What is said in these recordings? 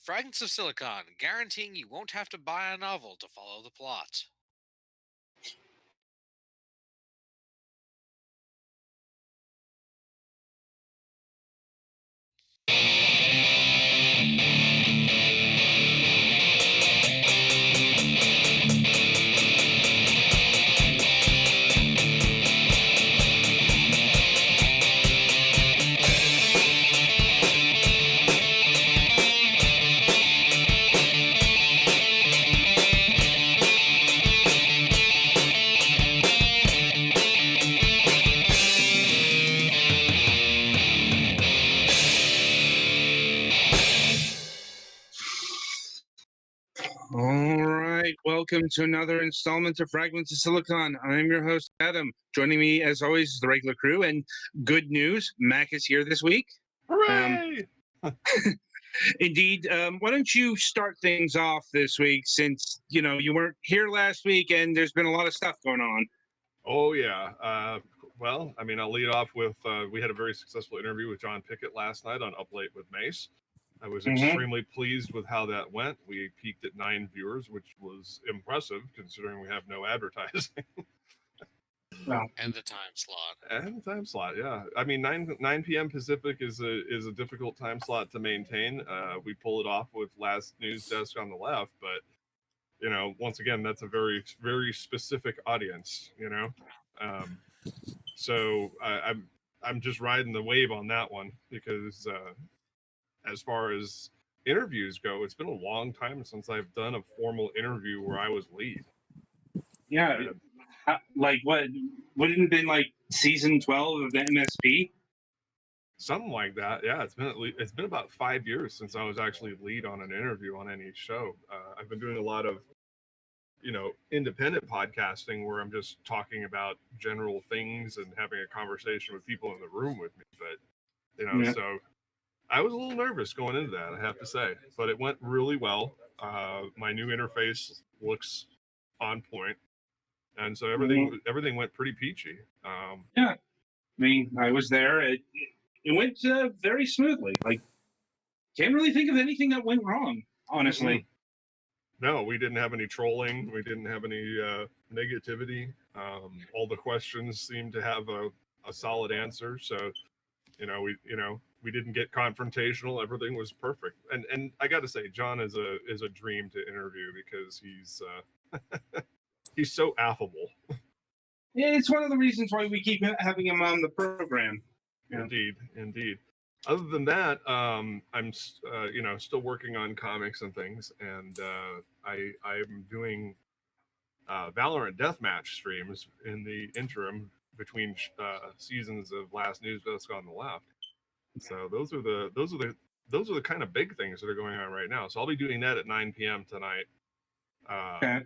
Fragments of Silicon, guaranteeing you won't have to buy a novel to follow the plot. All right, welcome to another installment of Fragments of Silicon. I'm your host, Adam. Joining me, as always, is the regular crew. And good news, Mac is here this week. Hooray! Indeed. Why don't you start things off this week, since you weren't here last week, and there's been a lot of stuff going on. Oh, yeah. Well, I mean, I'll lead off with we had a very successful interview with John Pickett last night on Up Late with Mace. I was extremely pleased with how that went. We peaked at 9 viewers, which was impressive considering we have no advertising. Well, And the time slot. And the time slot, yeah. I mean, 9 p.m. Pacific is a difficult time slot to maintain. We pull it off with Last News Desk on the left, but once again, that's a very, very specific audience. So I'm just riding the wave on that one because as far as interviews go, it's been a long time since I've done a formal interview where I was lead. yeah. Like what? Wouldn't it have been like season 12 of the MSP? Something like that. Yeah, it's been about 5 years since I was actually lead on an interview on any show. I've been doing a lot of independent podcasting where I'm just talking about general things and having a conversation with people in the room with me. But so I was a little nervous going into that, I have to say, but it went really well. My new interface looks on point, and so everything went pretty peachy. Yeah, I mean, I was there. It went very smoothly. Like, can't really think of anything that went wrong, honestly. Mm-hmm. No, we didn't have any trolling. We didn't have any negativity. All the questions seemed to have a solid answer. So, we didn't get confrontational. Everything was perfect. And I got to say, John is a dream to interview because he's he's so affable. Yeah, it's one of the reasons why we keep having him on the program. Yeah. Indeed. Other than that, I'm still working on comics and things, and I'm doing Valorant deathmatch streams in the interim between seasons of Last News Desk on the left. So those are the kind of big things that are going on right now. So I'll be doing that at 9 p.m. tonight, Okay.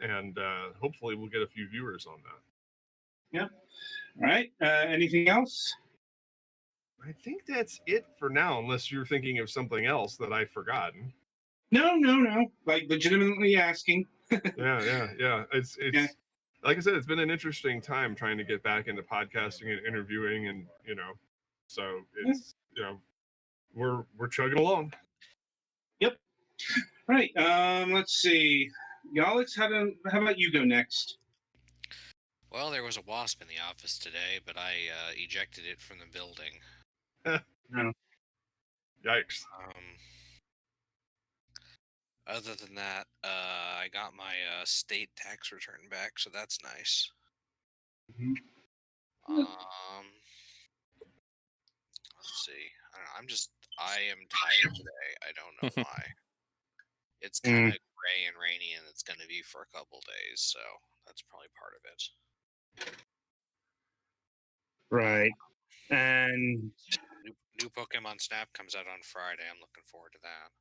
and hopefully we'll get a few viewers on that. Yeah. All right. Anything else? I think that's it for now, unless you're thinking of something else that I've forgotten. No. Like, legitimately asking. Yeah. It's like I said, it's been an interesting time trying to get back into podcasting and interviewing, and so it's we're chugging along. Yep. All right. Let's see. Alex, how about you go next? Well, there was a wasp in the office today, but I ejected it from the building. No. Yikes. Other than that, I got my state tax return back, so that's nice. Mm-hmm. Let's see. I don't know. I am tired today. I don't know why. It's kind of gray and rainy, and it's going to be for a couple days, so that's probably part of it. Right. And new Pokemon Snap comes out on Friday. I'm looking forward to that.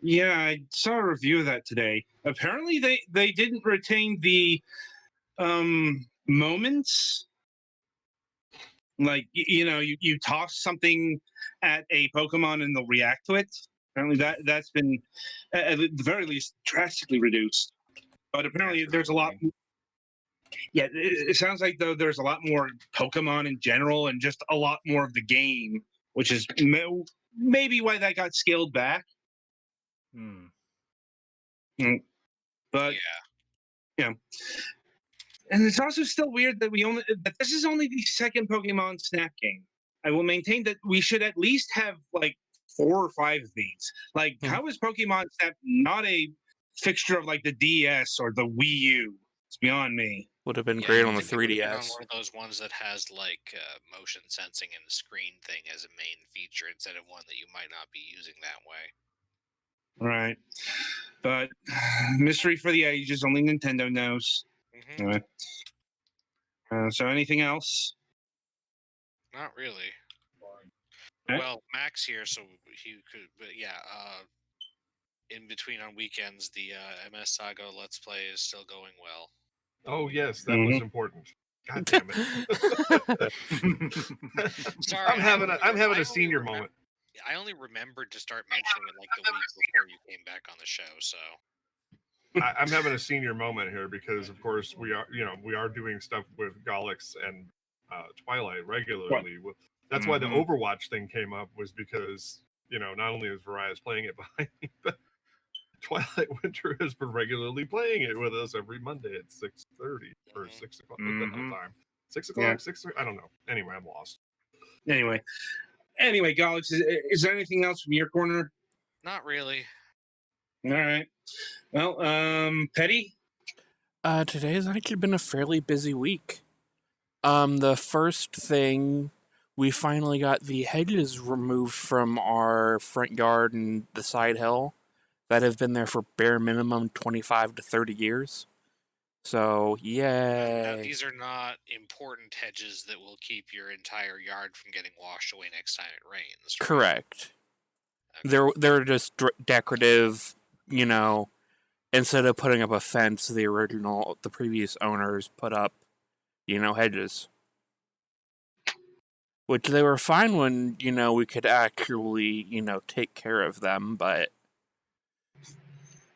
Yeah, I saw a review of that today. Apparently, they didn't retain the moments. Like, you toss something at a Pokemon and they'll react to it. Apparently, that's been at the very least drastically reduced. But apparently, there's a lot. Yeah, it sounds like though there's a lot more Pokemon in general, and just a lot more of the game, which is maybe why that got scaled back. Hmm. But Yeah. and it's also still weird that this is only the second Pokemon Snap game. I will maintain that we should at least have like 4 or 5 of these. Like, how is Pokemon Snap not a fixture of like the DS or the Wii U? It's beyond me. Would have been Yeah, great you'd on the think it would have been on 3DS. one of those ones that has like motion sensing and the screen thing as a main feature instead of one that you might not be using that way. Right. But mystery for the ages, only Nintendo knows. Mm-hmm. Anyway. So anything else? Not really. Okay. Well, Max here, so he could. But yeah, in between on weekends, the MS Saga Let's Play is still going well. Oh yes, that was important. God damn it! Sorry, I'm having a senior moment. I only remembered to start mentioning it like the week before you came back on the show. So I'm having a senior moment here because, of course, we are doing stuff with Golix and Twilight regularly. That's why the Overwatch thing came up, was because not only is Varias playing it behind me, but Twilight Winter has been regularly playing it with us every Monday at 6:30 or 6 o'clock. What the hell time? 6 o'clock? Yeah. 6? I don't know. Anyway, I'm lost. Anyway, Galax, is there anything else from your corner? not really. All right. Well, Petty. Today's actually been a fairly busy week. The first thing, we finally got the hedges removed from our front yard and the side hill that have been there for bare minimum 25 to 30 years. So, yay. Now, these are not important hedges that will keep your entire yard from getting washed away next time it rains. Right? Correct. Okay. They're just decorative, instead of putting up a fence, the previous owners put up, hedges. Which they were fine when, we could actually, take care of them, but,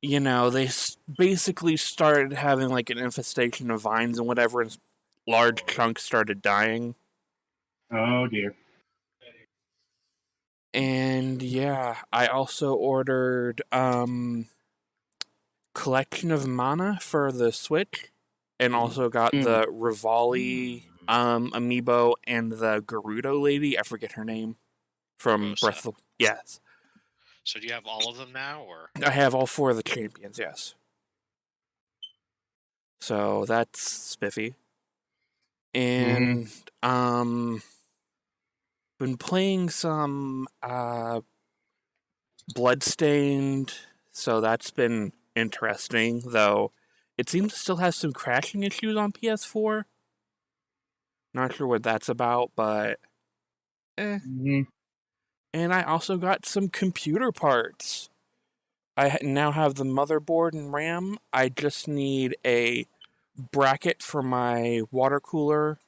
they basically started having, like, an infestation of vines and whatever, and large chunks started dying. Oh, dear. And, yeah, I also ordered, Collection of Mana for the Switch, and also got the Rivali, amiibo and the Gerudo lady, I forget her name, from Rosa. Breath of... Yes. So do you have all of them now, or? I have all 4 of the champions, yes. So that's spiffy. And been playing some Bloodstained, so that's been interesting, though it seems to still have some crashing issues on PS4. Not sure what that's about, but And I also got some computer parts. I now have the motherboard and RAM. I just need a bracket for my water cooler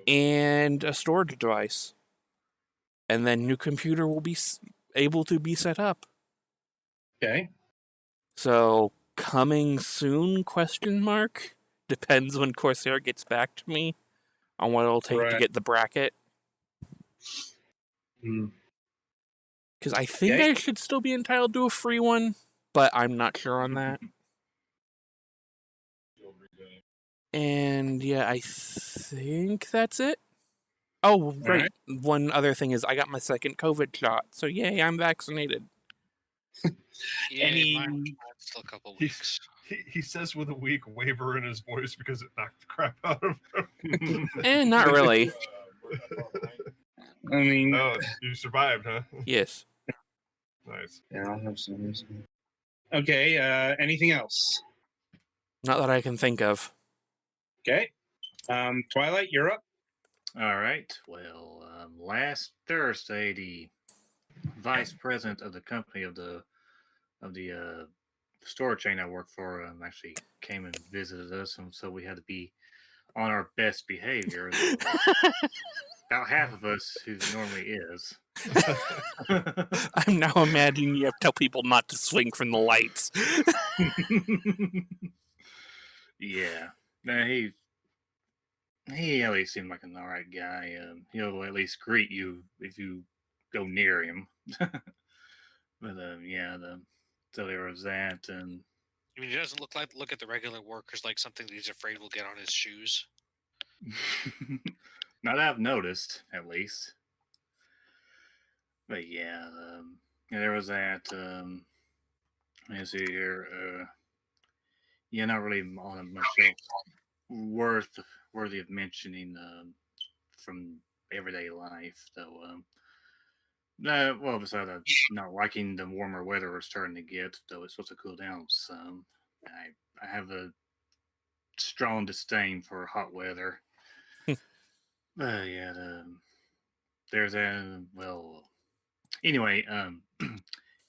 and a storage device. And then new computer will be able to be set up. Okay. So, coming soon, question mark? Depends when Corsair gets back to me on what it'll take to get the bracket. Because I think I should still be entitled to a free one, but I'm not sure on that. And yeah, I think that's it. Oh, right. One other thing is I got my second COVID shot. So yay, I'm vaccinated. Yeah, mine's still a couple weeks. He says with a weak waver in his voice because it knocked the crap out of him. Not really. I mean... Oh, you survived, huh? Yes. Nice. Yeah, I'll have some. Okay, anything else? Not that I can think of. Okay. Twilight, you're up. All right. Well, last Thursday, the vice president of the company of the store chain I work for actually came and visited us, and so we had to be on our best behavior. About half of us who normally is. I'm now imagining you have to tell people not to swing from the lights. Yeah. Now he at least seemed like an alright guy. He'll at least greet you if you go near him. But yeah, So there was that, and I mean, he doesn't look at the regular workers like something that he's afraid will get on his shoes. not that I've noticed, at least. But yeah, there was that. Let's see here. Yeah, not really on much else worthy of mentioning from everyday life, though. Well, besides not liking the warmer weather we're starting to get, though it's supposed to cool down some. I have a strong disdain for hot weather. Yeah, there's a well. Anyway,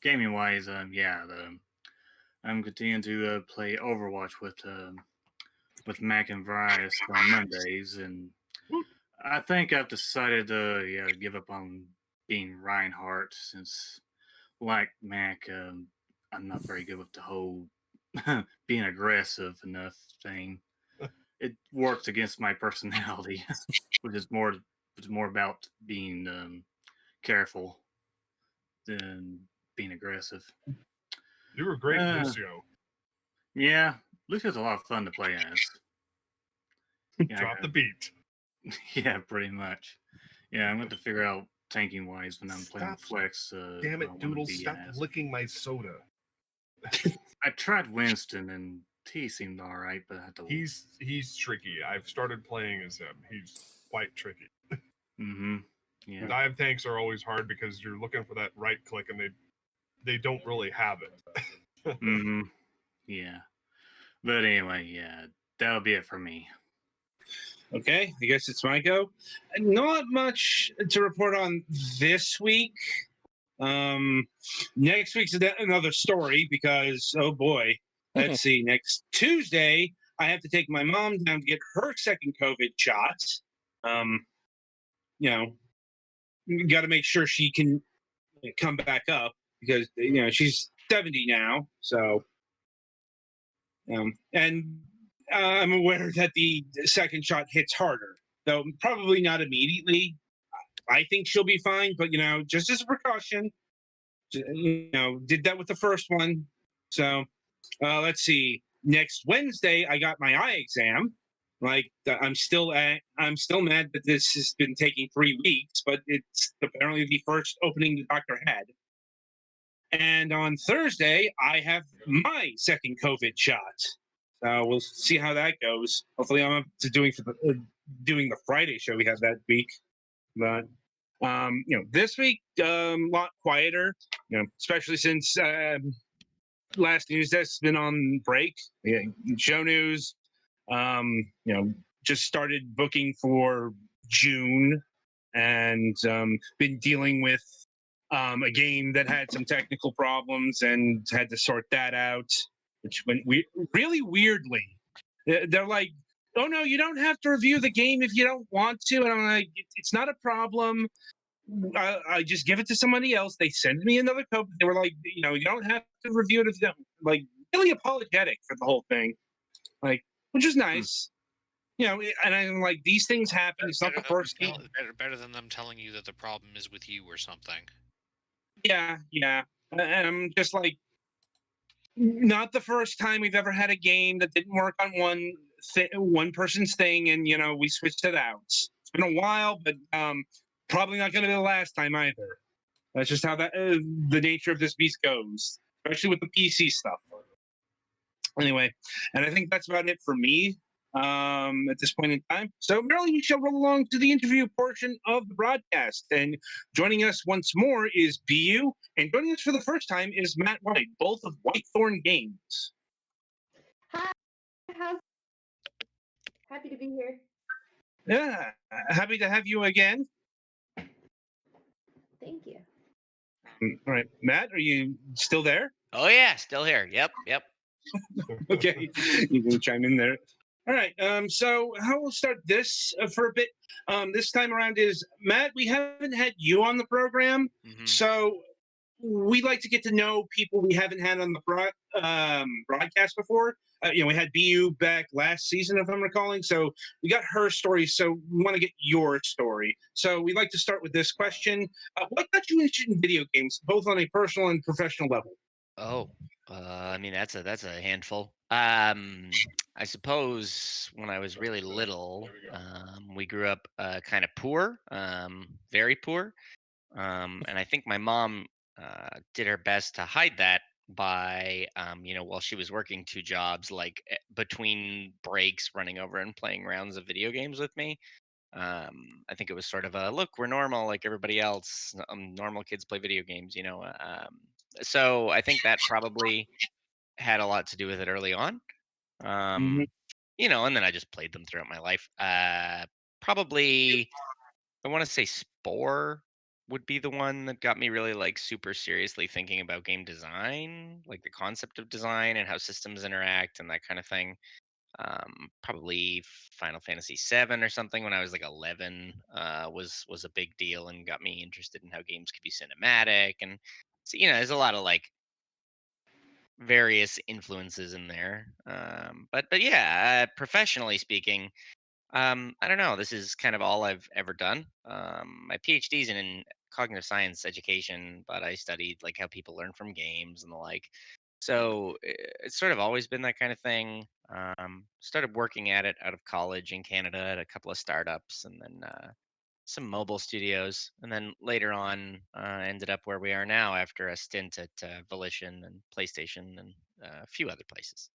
gaming wise, yeah, I'm continuing to play Overwatch with Mac and Various on Mondays, and I think I've decided to give up on being Reinhardt since, like Mac, I'm not very good with the whole being aggressive enough thing. It works against my personality, which is more about being careful than being aggressive. You were great, Uh, Lucio. Yeah, Lucio's a lot of fun to play as. Yeah, Drop the beat. yeah, pretty much. Yeah, I'm going to figure out tanking wise when I'm playing Stop. Flex. Damn what I it, wanna Doodles! be Stop as. licking my soda. I tried Winston and he seemed all right, but I had to. He's tricky. I've started playing as him. He's quite tricky. Mm-hmm. Yeah. Dive tanks are always hard because you're looking for that right click and they don't really have it. Mm-hmm. Yeah. But anyway, yeah, that'll be it for me. Okay, I guess it's my go. Not much to report on this week. Next week's another story because oh boy, let's see. Next Tuesday, I have to take my mom down to get her second COVID shot. You know, got to make sure she can come back up because she's 70 now. So, and I'm aware that the second shot hits harder, though probably not immediately. I think she'll be fine, but just as a precaution, did that with the first one. So let's see. Next Wednesday, I got my eye exam. Like I'm still mad that this has been taking 3 weeks, but it's apparently the first opening the doctor had. And on Thursday, I have my second COVID shot. So we'll see how that goes. Hopefully, I'm up to doing the Friday show we have that week. But this week a lot quieter. Especially since last news desk's been on break. Yeah, show news. Just started booking for June, and been dealing with a game that had some technical problems and had to sort that out, which went really weirdly. They're like, "Oh no, you don't have to review the game if you don't want to," and I'm like, "It's not a problem. I just give it to somebody else." They send me another code. They were like, you don't have to review it if you don't. Like, really apologetic for the whole thing, like, which is nice. And I'm like, these things happen. It's not the first game. Better than them telling you that the problem is with you or something. Yeah. And I'm just like, not the first time we've ever had a game that didn't work on one person's thing, and we switched it out. It's been a while, but probably not going to be the last time either. That's just how the nature of this beast goes, especially with the PC stuff. Anyway, and I think that's about it for me at this point in time. So, Merrily, we shall roll along to the interview portion of the broadcast. And joining us once more is Beeyoo, and joining us for the first time is Matt White, both of Whitethorn Games. Hi, happy to be here. Yeah, happy to have you again. Thank you. All right, Matt, are you still there? Oh yeah, still here. Yep. Okay, you can chime in there. All right. So how we'll start this for a bit. This time around is Matt. We haven't had you on the program, so we like to get to know people we haven't had on the broadcast before. We had Beeyoo back last season, if I'm recalling. So we got her story. So we want to get your story. So we'd like to start with this question: what got you interested in video games, both on a personal and professional level? Oh, I mean that's a handful. I suppose when I was really little, we grew up kind of poor, very poor, and I think my mom did her best to hide that by, while she was working two jobs, like between breaks, running over and playing rounds of video games with me. I think it was sort of a look, we're normal like everybody else. Normal kids play video games, so I think that probably had a lot to do with it early on. Mhm. Um, and then I just played them throughout my life. Probably, I want to say Spore would be the one that got me really like super seriously thinking about game design, like the concept of design and how systems interact and that kind of thing. Probably Final Fantasy VII or something when I was like 11 was a big deal and got me interested in how games could be cinematic. And so, there's a lot of like various influences in there. But yeah, professionally speaking, I don't know. This is kind of all I've ever done. My PhD is in cognitive science education, but I studied like how people learn from games and the like. So it's sort of always been that kind of thing. Started working at it out of college in Canada at a couple of startups, and then some mobile studios, and then later on ended up where we are now after a stint at Volition and PlayStation and a few other places.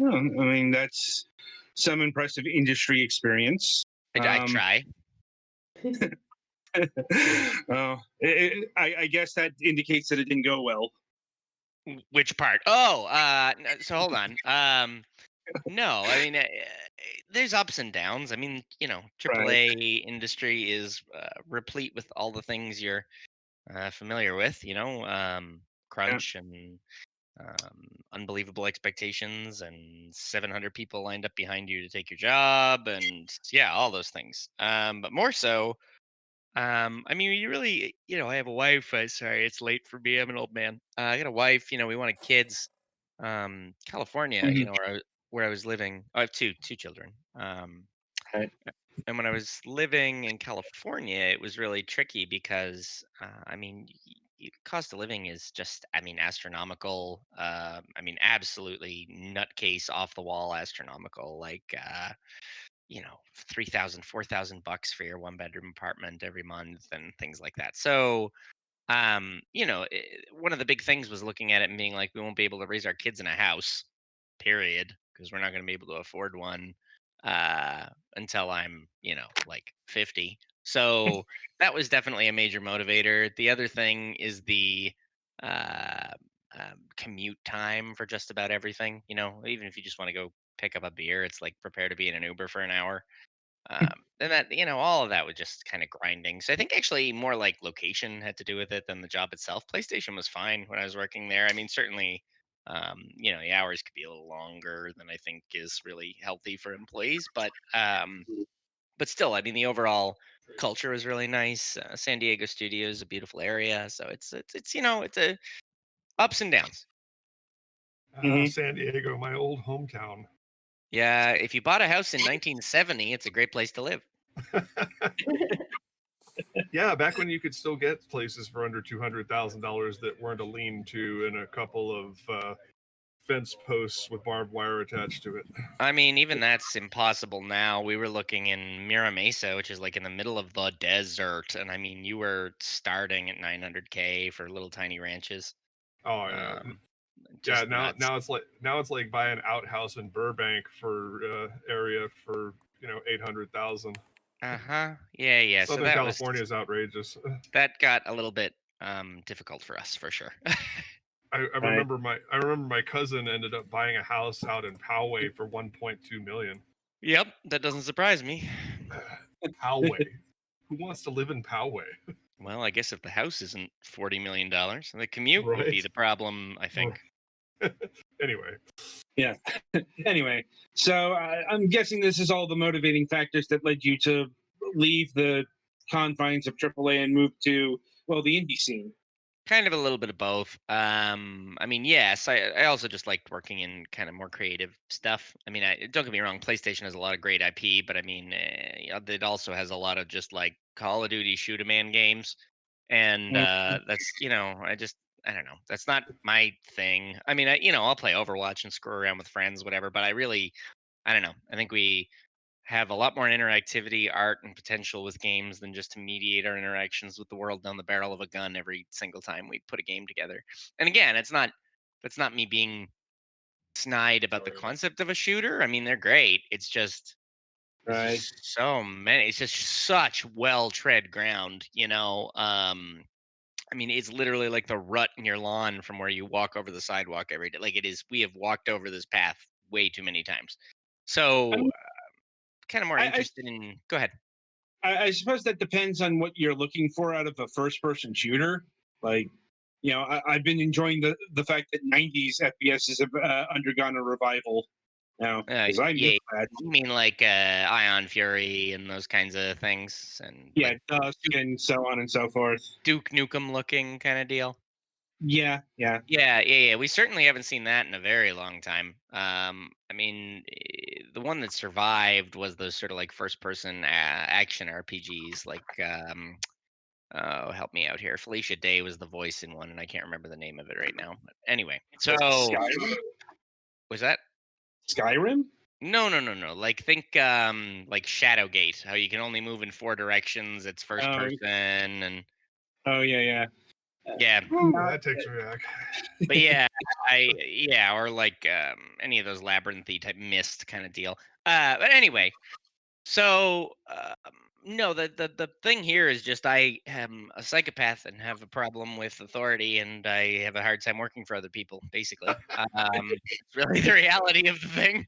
Oh, I mean, that's some impressive industry experience. I try. I guess that indicates that it didn't go well. Which part? Oh, so hold on. No, I mean, there's ups and downs. I mean, Right. AAA industry is replete with all the things you're familiar with. Yeah. Crunch and unbelievable expectations and 700 people lined up behind you to take your job, and yeah, all those things. But more so, I mean, you really, I have a wife. Sorry, it's late for me. I'm an old man. I got a wife. We wanted kids. California, Mhm. where I was living. I have two children. Right. And when I was living in California, it was really tricky because, I mean, cost of living is just, I mean, astronomical. I mean, absolutely nutcase, off the wall, astronomical. Like, 3,000, 4,000 bucks for your one bedroom apartment every month and things like that. So, one of the big things was looking at it and being like, we won't be able to raise our kids in a house, period, because we're not going to be able to afford one uh, until I'm, like 50. So that was definitely a major motivator. The other thing is the uh, commute time for just about everything. Even if you just want to go pick up a beer, it's like prepare to be in an Uber for an hour. And that, all of that was just kind of grinding. So I think actually more like location had to do with it than the job itself. PlayStation was fine when I was working there. I mean, certainly, the hours could be a little longer than I think is really healthy for employees, but still, I mean, the overall culture was really nice. San Diego Studio is a beautiful area, so it's a ups and downs. Mhm. San Diego, my old hometown. Yeah, if you bought a house in 1970, it's a great place to live. Yeah, back when you could still get places for under $200,000 that weren't a lean-to and a couple of fence posts with barbed wire attached to it. I mean, even that's impossible now. We were looking in Mira Mesa, which is like in the middle of the desert, and I mean, you were starting at 900K for little tiny ranches. Oh yeah, Um, yeah. just Now nuts. now it's like buy an outhouse in Burbank for area for 800,000. Uh-huh. Yeah, yeah. So Southern California is outrageous. that got a little bit difficult for us for sure. I Right. remember my cousin ended up buying a house out in Poway for 1.2 million. Yep, that doesn't surprise me. Poway. Who wants to live in Poway? Well, I guess if the house isn't $40 million, the commute would be Right. the problem, I think. Anyway, Yeah. Anyway, so I'm guessing this is all the motivating factors that led you to leave the confines of AAA and move to, well, the indie scene. Kind of a little bit of both. I mean, yes, I also just liked working in kind of more creative stuff. I mean, don't get me wrong, PlayStation has a lot of great IP, but I mean, it also has a lot of just like Call of Duty shoot 'em man games, and Mm. that's I don't know. That's not my thing. I mean, I'll play Overwatch and screw around with friends, whatever. But I don't know. I think we have a lot more interactivity, art, and potential with games than just to mediate our interactions with the world down the barrel of a gun every single time we put a game together. And again, that's not me being snide about the Oh, yeah. concept of a shooter. I mean, they're great. It's just there's Right. just so many. It's just such well tread ground, I mean, it's literally like the rut in your lawn from where you walk over the sidewalk every day. Like it is, we have walked over this path way too many times. I, So, mean, kind of more I, interested in. Go ahead. I suppose that depends on what you're looking for out of a first-person shooter. Like, I've been enjoying the fact that 90s FPS have undergone a revival now because I miss Yeah, that. you mean like Ion Fury and those kinds of things, and Yeah, like Dusk Duke, and so on and so forth. Duke Nukem looking kind of deal. Yeah, yeah. Yeah. We certainly haven't seen that in a very long time. I mean, the one that survived was those sort of like first-person action RPGs, like oh, help me out here. Felicia Day was the voice in one, and I can't remember the name of it right now. But anyway, so Skyrim. was that? Skyrim. No. Like think like Shadowgate, how you can only move in four directions. It's first Oh, person, and oh yeah, yeah. yeah. Woo, that takes me back. But yeah, or like any of those labyrinthy type mist kind of deal. But anyway, so no, the thing here is just I am a psychopath and have a problem with authority, and I have a hard time working for other people. Basically, it's really the reality of the thing.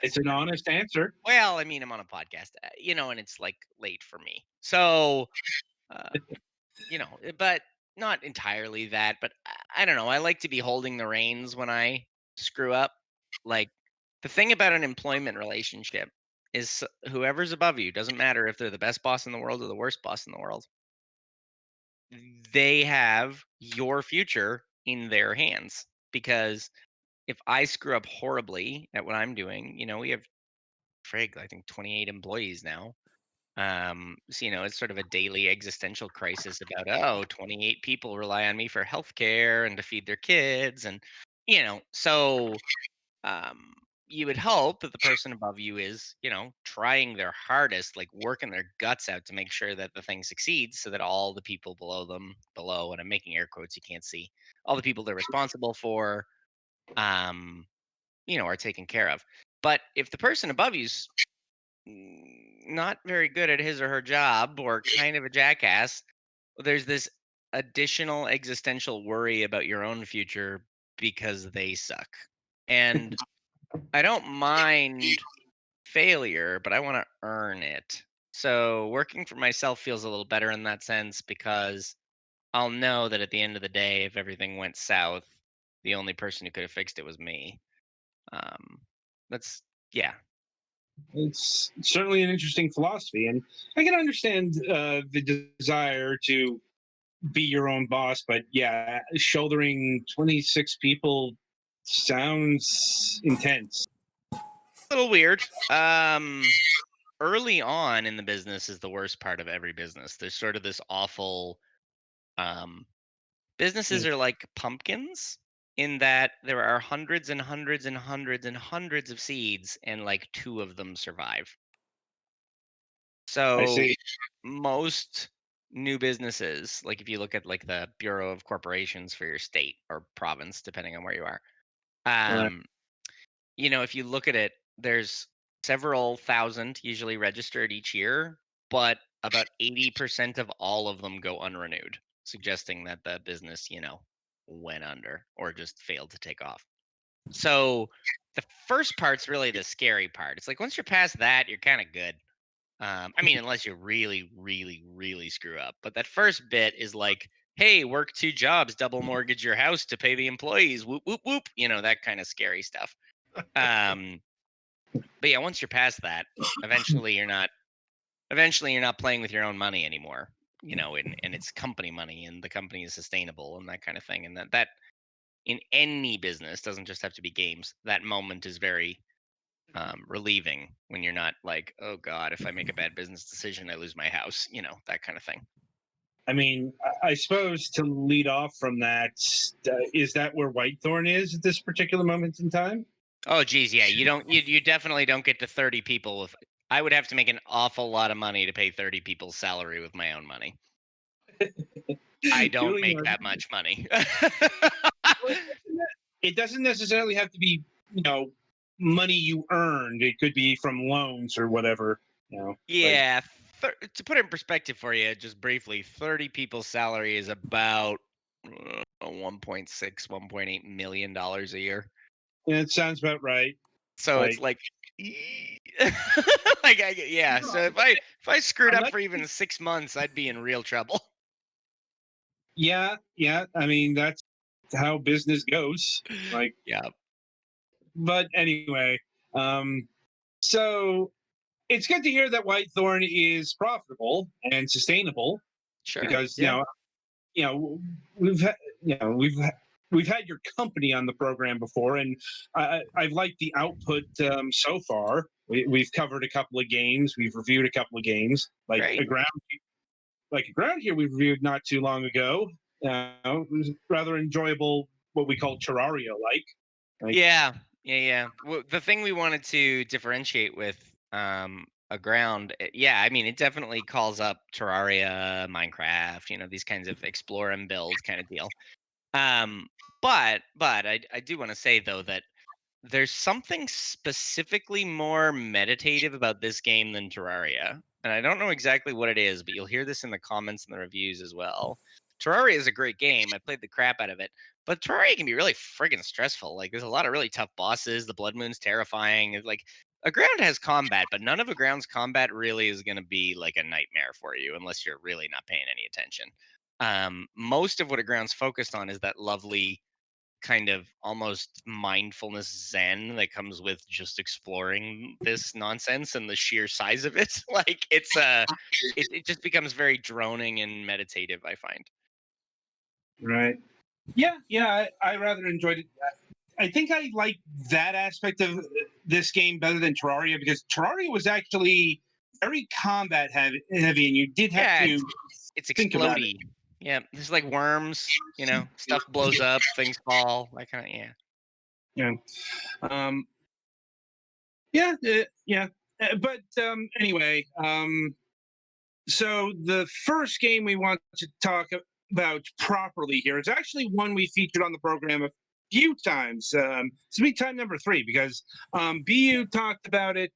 It's an honest answer. Well, I mean, I'm on a podcast, and it's like late for me, so uh, but not entirely that. But I don't know. I like to be holding the reins when I screw up. Like the thing about an employment relationship is whoever's above you, doesn't matter if they're the best boss in the world or the worst boss in the world, they have your future in their hands. Because if I screw up horribly at what I'm doing, we have I think 28 employees now. So, it's sort of a daily existential crisis about, 28 people rely on me for healthcare and to feed their kids. And, so um, you would hope that the person above you is, trying their hardest, like working their guts out to make sure that the thing succeeds so that all the people below, and I'm making air quotes, you can't see, all the people they're responsible for, um, are taken care of. But if the person above you's not very good at his or her job or kind of a jackass, there's this additional existential worry about your own future because they suck. And I don't mind failure, but I want to earn it. So working for myself feels a little better in that sense because I'll know that at the end of the day, if everything went south, the only person who could have fixed it was me. Um, that's yeah. It's certainly an interesting philosophy, and I can understand the desire to be your own boss. But yeah, shouldering 26 people sounds intense. A little weird. Early on in the business is the worst part of every business. There's sort of this awful um businesses are like pumpkins in that there are hundreds and hundreds and hundreds and hundreds of seeds and like two of them survive. I So see. most new businesses, like if you look at like the Bureau of Corporations for your state or province, depending on where you are, Right. um, if you look at it, there's several thousand usually registered each year, but about 80% of all of them go unrenewed, suggesting that the business, went under or just failed to take off. So the first part's really the scary part. It's like once you're past that, you're kind of good. I mean, unless you really, really, really screw up. But that first bit is like, hey, work two jobs, double mortgage your house to pay the employees, whoop, whoop, whoop, that kind of scary stuff. Um, but yeah, once you're past that, eventually you're not playing with your own money anymore, and it's company money and the company is sustainable and that kind of thing. And that in any business doesn't just have to be games. That moment is very relieving when you're not like, oh God, if I make a bad business decision, I lose my house, that kind of thing. I mean, I suppose to lead off from that, is that where Whitethorn is at this particular moment in time? Oh, geez, yeah. You definitely don't get to 30 people with. I would have to make an awful lot of money to pay 30 people's salary with my own money. I don't Julie, make that much money. it doesn't necessarily have to be, money you earned. It could be from loans or whatever. Like, Yeah, to put it in perspective for you, just briefly, 30 people's salary is about 1.6, 1.8 million dollars a year. yeah, it sounds about right. So it's Like, like, like yeah. So if I screwed I'm up not. for even 6 months, I'd be in real trouble. Yeah, yeah. I mean, that's how business goes. Like, Yeah, but anyway, um, so it's good to hear that Whitethorn is profitable and sustainable sure. because Yeah, you know we've had, we've had your company on the program before, and I've liked the output so far. We've covered a couple of games, we've reviewed a couple of games, great. a ground here we reviewed not too long ago. It was rather enjoyable, what we call Terraria like. Yeah, yeah. Well, the thing we wanted to differentiate with a ground, yeah, I mean, it definitely calls up Terraria, Minecraft, these kinds of explore and build kind of deal. Um, but I do want to say though that there's something specifically more meditative about this game than Terraria. And I don't know exactly what it is, but you'll hear this in the comments and the reviews as well. Terraria is a great game. I played the crap out of it. But Terraria can be really friggin' stressful. Like there's a lot of really tough bosses. The Blood Moon's terrifying. It's like a ground has combat, but none of a ground's combat really is gonna be like a nightmare for you unless you're really not paying any attention. Most of what a ground's focused on is that lovely kind of almost mindfulness zen that comes with just exploring this nonsense and the sheer size of it. Like it just becomes very droning and meditative, I find. Right. Yeah, yeah. I rather enjoyed it. I think I like that aspect of this game better than Terraria because Terraria was actually very heavy, and you did have Yeah, to it's think about it. explodey. Yeah, there's like worms, stuff blows up, things fall, that kind of yeah. Yeah. Um, yeah. Yeah. But anyway, so the first game we want to talk about properly here is actually one we featured on the program a few times. This will be time number 3 because Beeyoo talked about it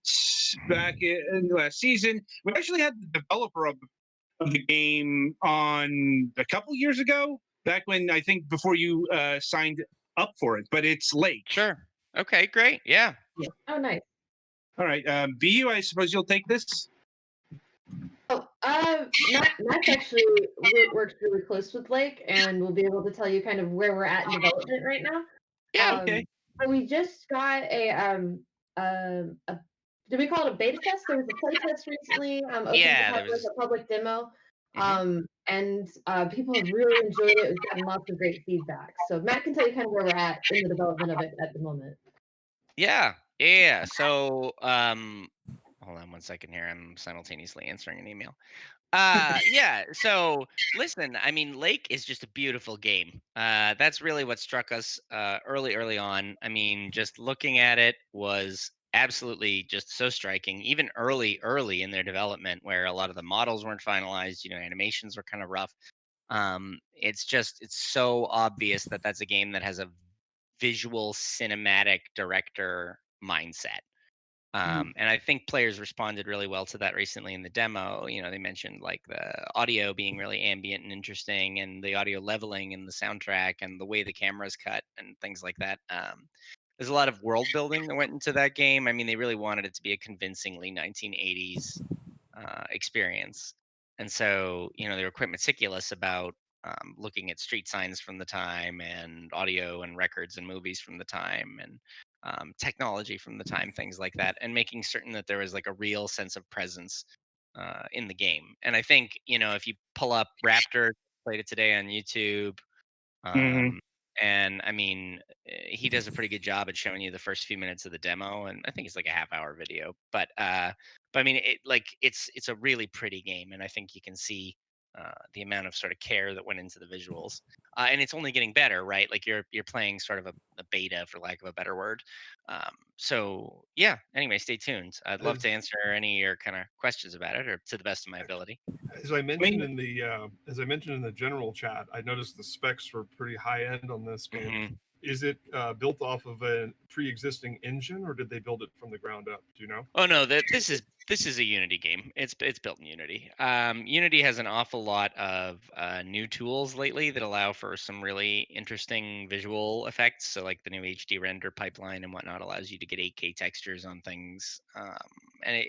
back in the last season. We actually had the developer of the game on a couple years ago, back when I think before you signed up for it. But it's Lake. Sure. Okay, great. Yeah. Oh, nice. All right, Beeyoo, I suppose you'll take this. Oh, Matt's actually works really close with Lake, and we'll be able to tell you kind of where we're at in development right now. Yeah. Okay. So we just got a do we call it a beta test? There was a play test recently, open to Yeah, there public, was a public demo, mhm. and people have really enjoyed it. We've gotten lots of great feedback. So Matt can tell you kind of where we're at in the development of it at the moment. Yeah. Yeah. So hold on one second here. I'm simultaneously answering an email. Yeah, so listen, I mean, Lake is just a beautiful game. That's really what struck us early on. I mean, just looking at it was absolutely just so striking, even early in their development, where a lot of the models weren't finalized, animations were kind of rough. It's so obvious that that's a game that has a visual cinematic director mindset. And I think players responded really well to that recently in the demo. They mentioned like the audio being really ambient and interesting, and the audio leveling and the soundtrack and the way the camera's cut and things like that. There's a lot of world building that went into that game. I mean, they really wanted it to be a convincingly 1980s experience. And so, they were quite meticulous about looking at street signs from the time and audio and records and movies from the time and technology from the time, things like that, and making certain that there was like a real sense of presence in the game. And I think, if you pull up Raptor, played it today on YouTube, Hmm. um, and I mean, he does a pretty good job at showing you the first few minutes of the demo, and I think it's like a half-hour video. But I mean, it's a really pretty game, and I think you can see the amount of sort of care that went into the visuals, and it's only getting better, right? Like you're playing sort of a beta, for lack of a better word. So yeah. Anyway, stay tuned. I'd love to answer any of your kind of questions about it, or to the best of my ability. As I mentioned in the general chat, I noticed the specs were pretty high end on this game. Mhm. Is it built off of a pre-existing engine, or did they build it from the ground up? Do you know? Oh no, this is a Unity game. It's built in Unity. Unity has an awful lot of new tools lately that allow for some really interesting visual effects. So like the new HD render pipeline and whatnot allows you to get 8K textures on things. And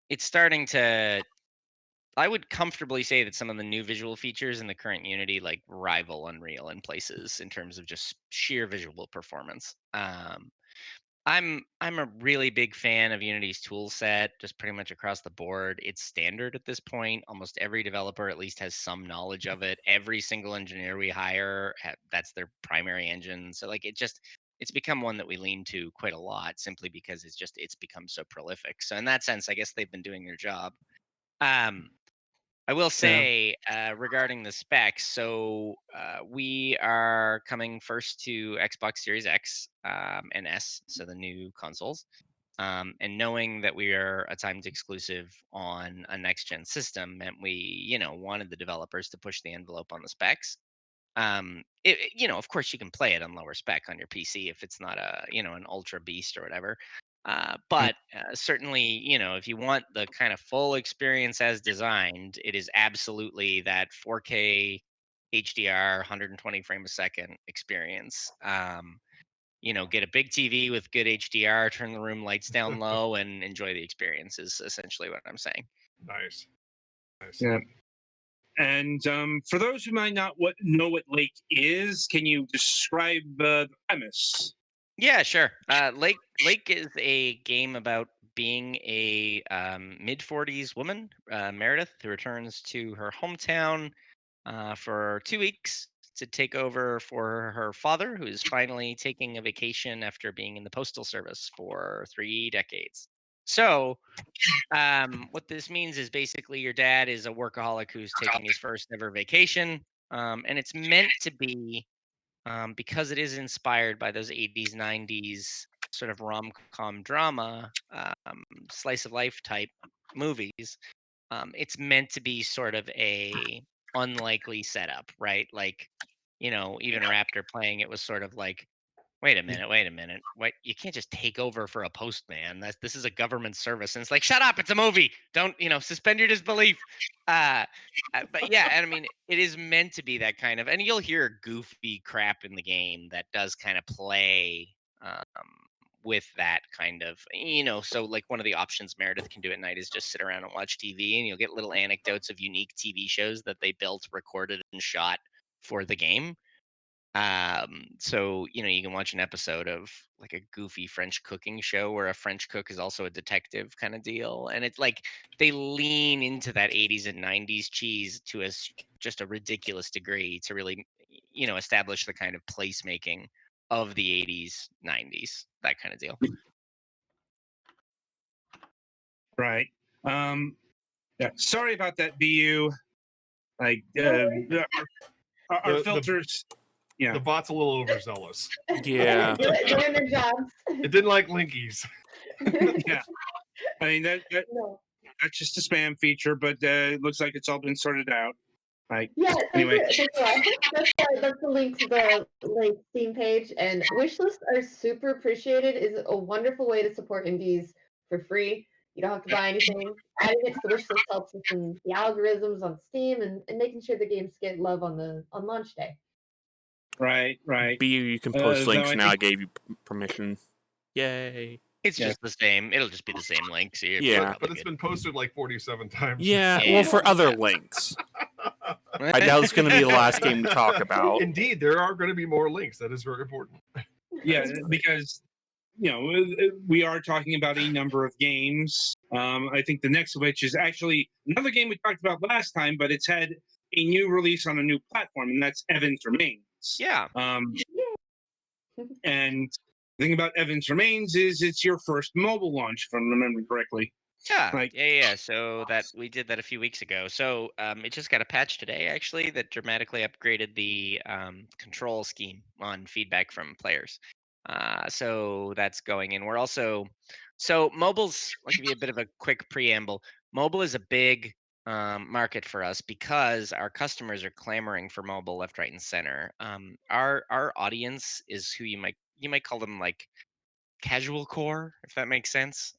it's starting to. I would comfortably say that some of the new visual features in the current Unity like rival Unreal in places in terms of just sheer visual performance. I'm a really big fan of Unity's tool set, just pretty much across the board. It's standard at this point. Almost every developer at least has some knowledge of it. Every single engineer we hire, that's their primary engine. So like it's become one that we lean to quite a lot, simply because it's become so prolific. So in that sense, I guess they've been doing their job. Um, I will say regarding the specs, so we are coming first to Xbox Series X and S, so the new consoles. And knowing that we are a timed exclusive on a next gen system meant we, wanted the developers to push the envelope on the specs. Of course, you can play it on lower spec on your PC if it's not an ultra beast or whatever. But certainly, if you want the kind of full experience as designed, it is absolutely that 4K HDR 120 frame a second experience. Get a big TV with good HDR, turn the room lights down low, and enjoy the experience is essentially what I'm saying. Nice. Yeah. And for those who might not know what Lake is, can you describe the premise? Yeah, sure. Lake is a game about being a mid-40s woman, Meredith, who returns to her hometown for 2 weeks to take over for her father, who is finally taking a vacation after being in the postal service for 3 decades. So, what this means is basically your dad is a workaholic who's taking his first ever vacation, and it's meant to be because it is inspired by those 80s, 90s sort of rom-com drama, slice of life type movies. It's meant to be sort of a unlikely setup, right? Like, even Raptor playing it was sort of like, wait a minute. What, you can't just take over for a postman. This is a government service. And it's like, shut up, it's a movie. Don't, suspend your disbelief. Uh but yeah, and I mean, it is meant to be that kind of, and you'll hear goofy crap in the game that does kind of play um with that kind of, so like one of the options Meredith can do at night is just sit around and watch TV, and you'll get little anecdotes of unique TV shows that they built, recorded, and shot for the game. So you can watch an episode of like a goofy French cooking show where a French cook is also a detective kind of deal, and it's like they lean into that 80s and 90s cheese to just a ridiculous degree to really establish the kind of placemaking of the 80s, 90s, that kind of deal. Right. Yeah. Sorry about that, Beeyoo. Like our The filters. Yeah. the bot's a little overzealous. Yeah. Doing their jobs. It didn't like linkies. Yeah. I mean No. that's just a spam feature, but it looks like it's all been sorted out. Like Yeah, anyway. that's the link to the Steam page. And wish lists are super appreciated. Is a wonderful way to support indies for free. You don't have to buy anything. Adding it to the wish list helps with the algorithms on Steam and making sure the games get love on launch day. Right. Beeyoo, you can post though links I now. I think- gave you permission. Yay. It's Yeah. just the same. It'll just be the same link. So you're Yeah. But it's been posted like 47 times. Yeah, Yeah. well, for other links. I doubt it's going to be the last game we talk about. Indeed, there are going to be more links. That is very important. Yeah, because we are talking about a number of games. I think the next of which is actually another game we talked about last time, but it's had a new release on a new platform, and that's Evans Remains. Yeah. And the thing about Evans Remains is it's your first mobile launch, if I'm remembering correctly. Yeah, Like, yeah. So that we did that a few weeks ago. So it just got a patch today, actually, that dramatically upgraded the control scheme on feedback from players. So that's going in. We're also so mobile's. I'll give you a bit of a quick preamble. Mobile is a big market for us because our customers are clamoring for mobile left, right, and center. Our audience is who you might call them like casual core, if that makes sense.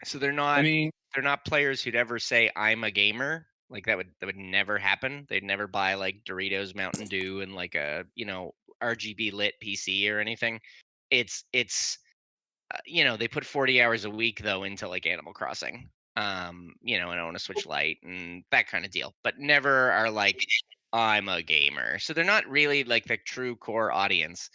So they're I not mean, they're not players who'd ever say I'm a gamer. Like that would never happen. They'd never buy like Doritos, Mountain Dew, and like a RGB lit PC or anything. It's they put 40 hours a week though into like Animal Crossing, and own a Switch Lite and that kind of deal, but never are like, I'm a gamer. So they're not really like the true core audience.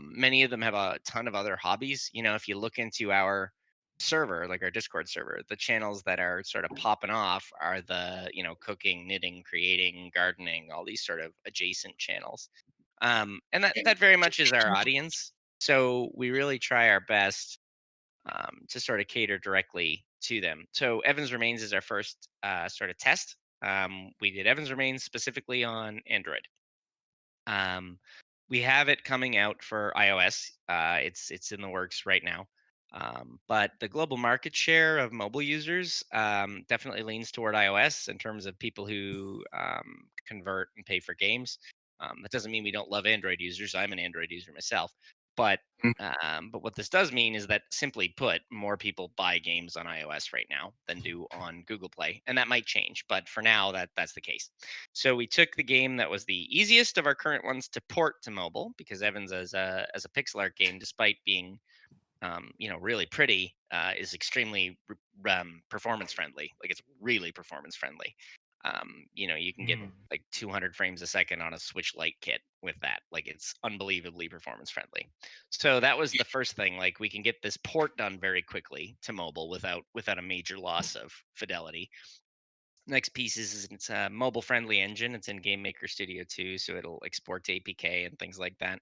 Many of them have a ton of other hobbies. If you look into our server, like our Discord server, the channels that are sort of popping off are the cooking, knitting, creating, gardening, all these sort of adjacent channels. And that very much is our audience. So we really try our best to sort of cater directly to them. So Evans Remains is our first sort of test. We did Evans Remains specifically on Android. Um, we have it coming out for iOS. It's in the works right now. But the global market share of mobile users definitely leans toward iOS in terms of people who convert and pay for games. That doesn't mean we don't love Android users. I'm an Android user myself, but mm, but what this does mean is that, simply put, more people buy games on iOS right now than do on Google Play, and that might change. But for now, that's the case. So we took the game that was the easiest of our current ones to port to mobile, because Evans, as a pixel art game, despite being really pretty, is extremely performance friendly. Like, it's really performance friendly. You can get Mm. like 200 frames a second on a Switch Lite kit with that. Like, it's unbelievably performance friendly. So that was the first thing. Like, we can get this port done very quickly to mobile without a major loss of fidelity. Next piece is it's a mobile friendly engine. It's in Game Maker Studio 2, so it'll export to APK and things like that.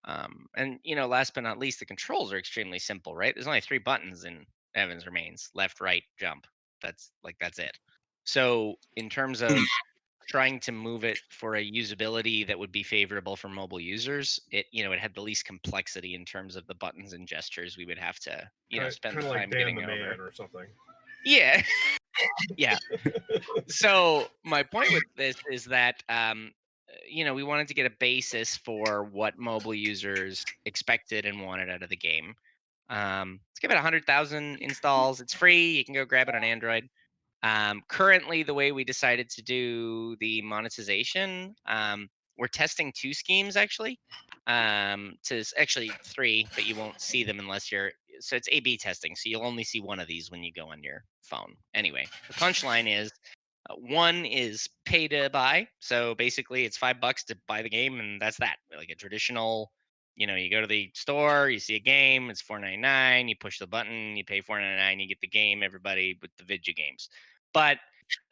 And last but not least, the controls are extremely simple, right? There's only 3 buttons in Evans Remains: left, right, jump. That's it. So in terms mm, of trying to move it for a usability that would be favorable for mobile users, it had the least complexity in terms of the buttons and gestures we would have to spend Kind the of like time Dan getting the over. Man or something. Yeah. Yeah. So my point with this is that we wanted to get a basis for what mobile users expected and wanted out of the game. Let's give it 100,000 installs. It's free. You can go grab it on Android. Currently, the way we decided to do the monetization, we're testing 2 schemes actually. Actually 3, but you won't see them unless you're. So it's A/B testing. So you'll only see one of these when you go on your phone. Anyway, the punchline is, one is pay to buy. So basically, it's $5 to buy the game, and that's that. Like a traditional, you go to the store, you see a game, it's $4.99. You push the button, you pay $4.99, you get the game. Everybody with the video games, but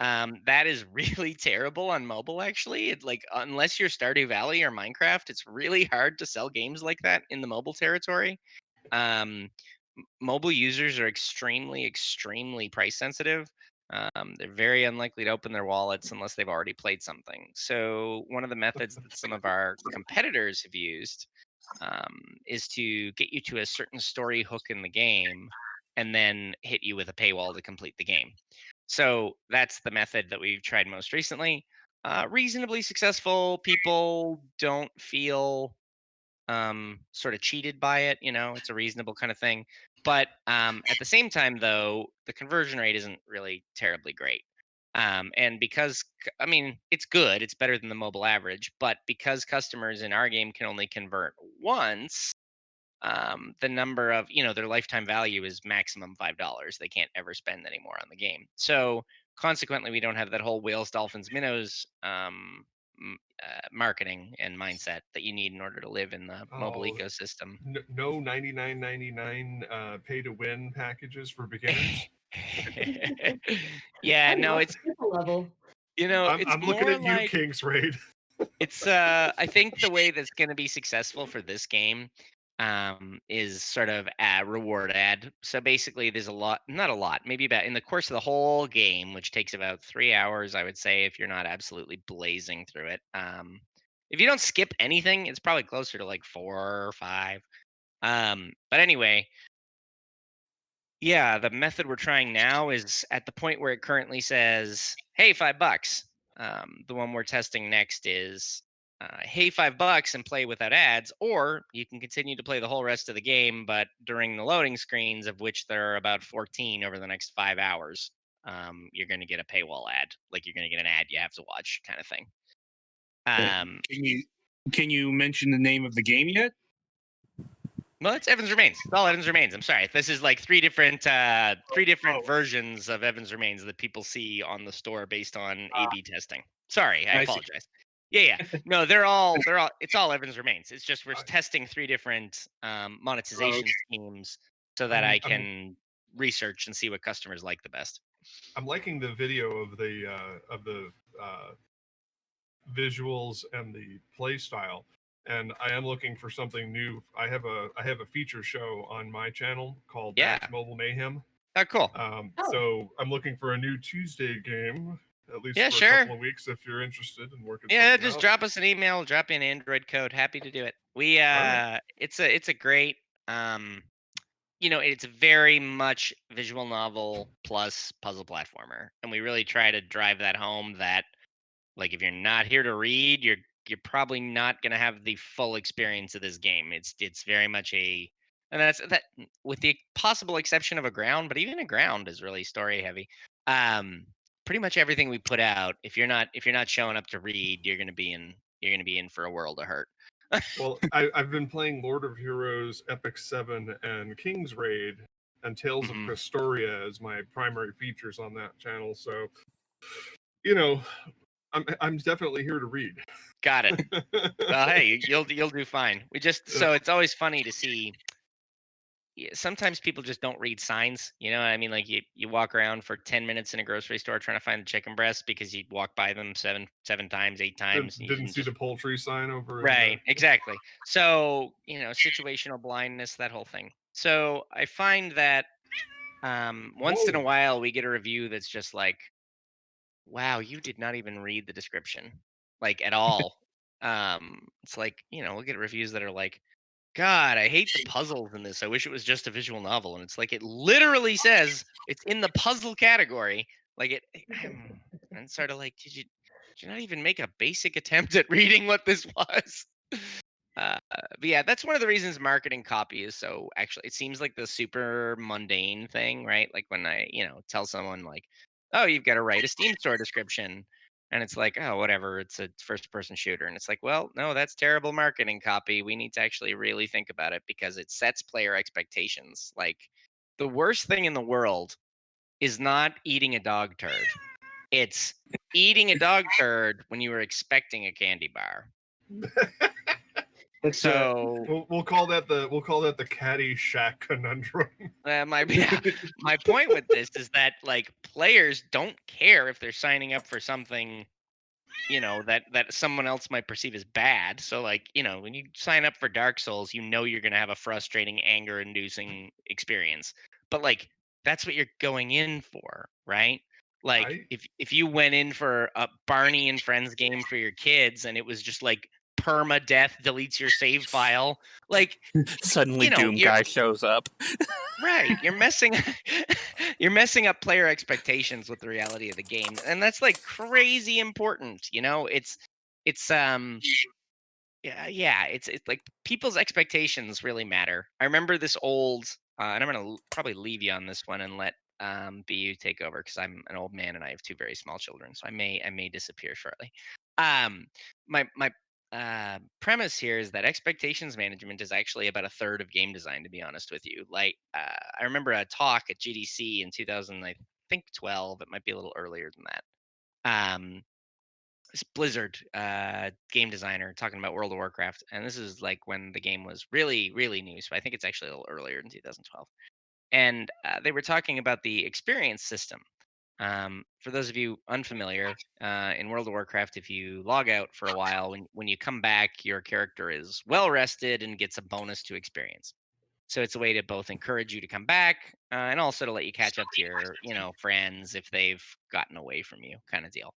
that is really terrible on mobile. Actually, it like unless you're Stardew Valley or Minecraft, it's really hard to sell games like that in the mobile territory. Um, Mobile users are extremely, extremely price sensitive. They're very unlikely to open their wallets unless they've already played something. So one of the methods that some of our competitors have used is to get you to a certain story hook in the game and then hit you with a paywall to complete the game. So that's the method that we've tried most recently. Reasonably successful. People don't feel sort of cheated by it. It's a reasonable kind of thing. But at the same time, though, the conversion rate isn't really terribly great. And because, I mean, it's good, it's better than the mobile average, but because customers in our game can only convert once, the number of, their lifetime value is maximum $5. They can't ever spend any more on the game. So consequently, we don't have that whole whales, dolphins, minnows marketing and mindset that you need in order to live in the mobile Oh, ecosystem. no 99.99 pay to win packages for beginners. Yeah, I no, love it's the people level. it's I'm looking more at you, like Kings Raid. I think the way that's going to be successful for this game is sort of a reward ad. So basically, there's a lot, not a lot, maybe about in the course of the whole game, which takes about 3 hours, I would say, if you're not absolutely blazing through it. If you don't skip anything, it's probably closer to like 4 or 5. But anyway, yeah, the method we're trying now is at the point where it currently says, "Hey, $5." The one we're testing next is, "Hey, $5 and play without ads," or you can continue to play the whole rest of the game, but during the loading screens, of which there are about 14 over the next 5 hours, you're going to get a paywall ad, like you're going to get an ad you have to watch, kind of thing. Can you mention the name of the game yet? Well, it's Evans Remains. It's all Evans Remains. I'm sorry. This is like three different Oh. versions of Evans Remains that people see on the store based on A/B testing. Sorry, I I see. apologize. Yeah. No, they're all. It's all Evans Remains. It's just we're I- testing 3 different monetization Okay. schemes so that I I'm can research and see what customers like the best. I'm liking the video of the visuals and the play style, and I am looking for something new. I have a feature show on my channel called Yeah. Max Mobile Mayhem. Oh, cool. Oh. So I'm looking for a new Tuesday game, at least Yeah, for a sure. couple of weeks, if you're interested in working Yeah, something just out. drop us an email, drop in Android code. Happy to do it. We right. it's a great it's very much visual novel plus puzzle platformer, and we really try to drive that home that, like, if you're not here to read, you're probably not going to have the full experience of this game. It's very much a, and that's that, with the possible exception of a ground, but even a ground is really story heavy. um Pretty much everything we put out, if you're not showing up to read, you're going to be in for a world of hurt. Well, I've been playing Lord of Heroes, Epic 7, and King's Raid, and Tales of Mhm. Crestoria as my primary features on that channel. So, you know, I'm definitely here to read. Got it. Well, hey, you'll do fine. So it's always funny to see. Sometimes people just don't read signs. You know what I mean? Like you walk around for 10 minutes in a grocery store trying to find the chicken breast because you walk by them seven times, 8 times, and you Didn't didn't see just the poultry sign over in right. Exactly. So situational blindness, that whole thing. So I find that once in a Whoa. while we get a review that's just like, "Wow, you did not even read the description, like, at all." It's like, we'll get reviews that are like, "God, I hate the puzzles in this. I wish it was just a visual novel." And it's like it literally says it's in the puzzle category. Like and it's sort of like, did you not even make a basic attempt at reading what this was? But yeah, that's one of the reasons marketing copy is so, actually, it seems like the super mundane thing, right? Like when I, tell someone like, "Oh, you've got to write a Steam store description." And it's like, "Oh, whatever, it's a first person shooter." And it's like, "Well, no, that's terrible marketing copy. We need to actually really think about it because it sets player expectations." Like, the worst thing in the world is not eating a dog turd. It's eating a dog turd when you were expecting a candy bar. It's So we'll call that the Caddyshack conundrum. yeah, my point with this is that, like, players don't care if they're signing up for something, that someone else might perceive as bad. So, like, when you sign up for Dark Souls, you're going to have a frustrating, anger inducing experience. But, like, that's what you're going in for, right? Like, I if you went in for a Barney and Friends game for your kids and it was just like perma death deletes your save file, like, Suddenly Doom you're guy shows up. right. You're messing you're messing up player expectations with the reality of the game. And that's, like, crazy important. It's yeah, it's like people's expectations really matter. I remember this old and I'm gonna probably leave you on this one and let BU take over because I'm an old man and I have two very small children, so I may disappear shortly. My premise here is that expectations management is actually about a third of game design, to be honest with you. Like, I remember a talk at GDC in 2000, I think 12. It might be a little earlier than that. This Blizzard game designer talking about World of Warcraft, and this is like when the game was really, really new. So I think it's actually a little earlier in 2012. And they were talking about the experience system. For those of you unfamiliar, in World of Warcraft, if you log out for a while, when you come back, your character is well rested and gets a bonus to experience. So it's a way to both encourage you to come back and also to let you catch up to your, friends if they've gotten away from you, kind of deal.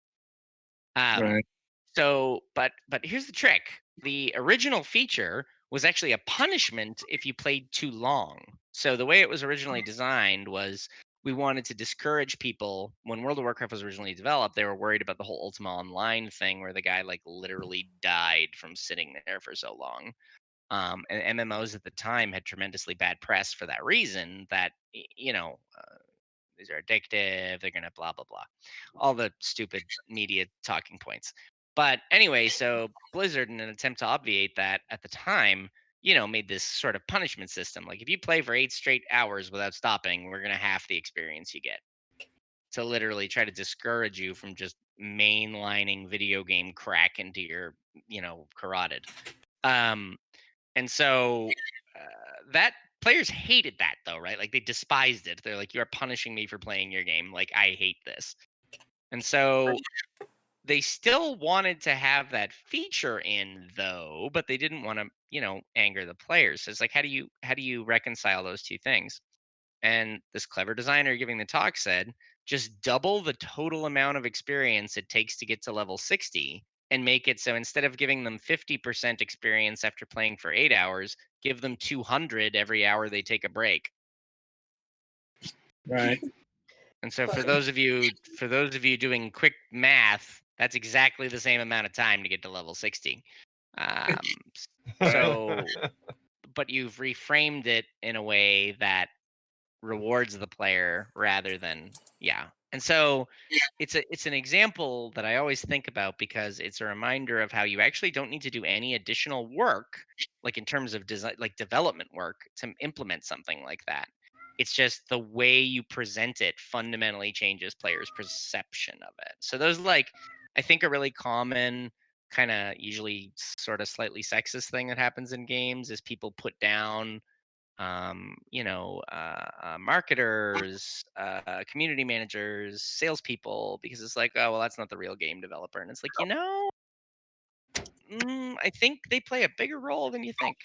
Um, Right. so, but here's the trick: the original feature was actually a punishment if you played too long. So the way it was originally designed was we wanted to discourage people. When World of Warcraft was originally developed, they were worried about the whole Ultima Online thing, where the guy like literally died from sitting there for so long. And MMOs at the time had tremendously bad press for that reason. That these are addictive. They're gonna blah blah blah, all the stupid media talking points. But anyway, so Blizzard, in an attempt to obviate that at the time, made this sort of punishment system. Like if you play for 8 straight hours without stopping, we're gonna half the experience you get. To literally try to discourage you from just mainlining video game crack into your, carotid. Um, and so that players hated that though, right? Like they despised it. They're like, "You are punishing me for playing your game. Like I hate this." And so they still wanted to have that feature in though, but they didn't want to, anger the players. So it's like, how do you reconcile those two things? And this clever designer giving the talk said, just double the total amount of experience it takes to get to level 60 and make it so instead of giving them 50% experience after playing for 8 hours, give them 200 every hour they take a break. Right. And so for Funny. those of you doing quick math, that's exactly the same amount of time to get to level 60. Um, so, but you've reframed it in a way that rewards the player rather than and so it's an example that I always think about because it's a reminder of how you actually don't need to do any additional work, like in terms of design, like development work, to implement something like that. It's just the way you present it fundamentally changes players' perception of it. So those, like, I think, a really common kind of usually sort of slightly sexist thing that happens in games is people put down marketers, community managers, salespeople, because it's like, oh, well, that's not the real game developer. And it's like, I think they play a bigger role than you think.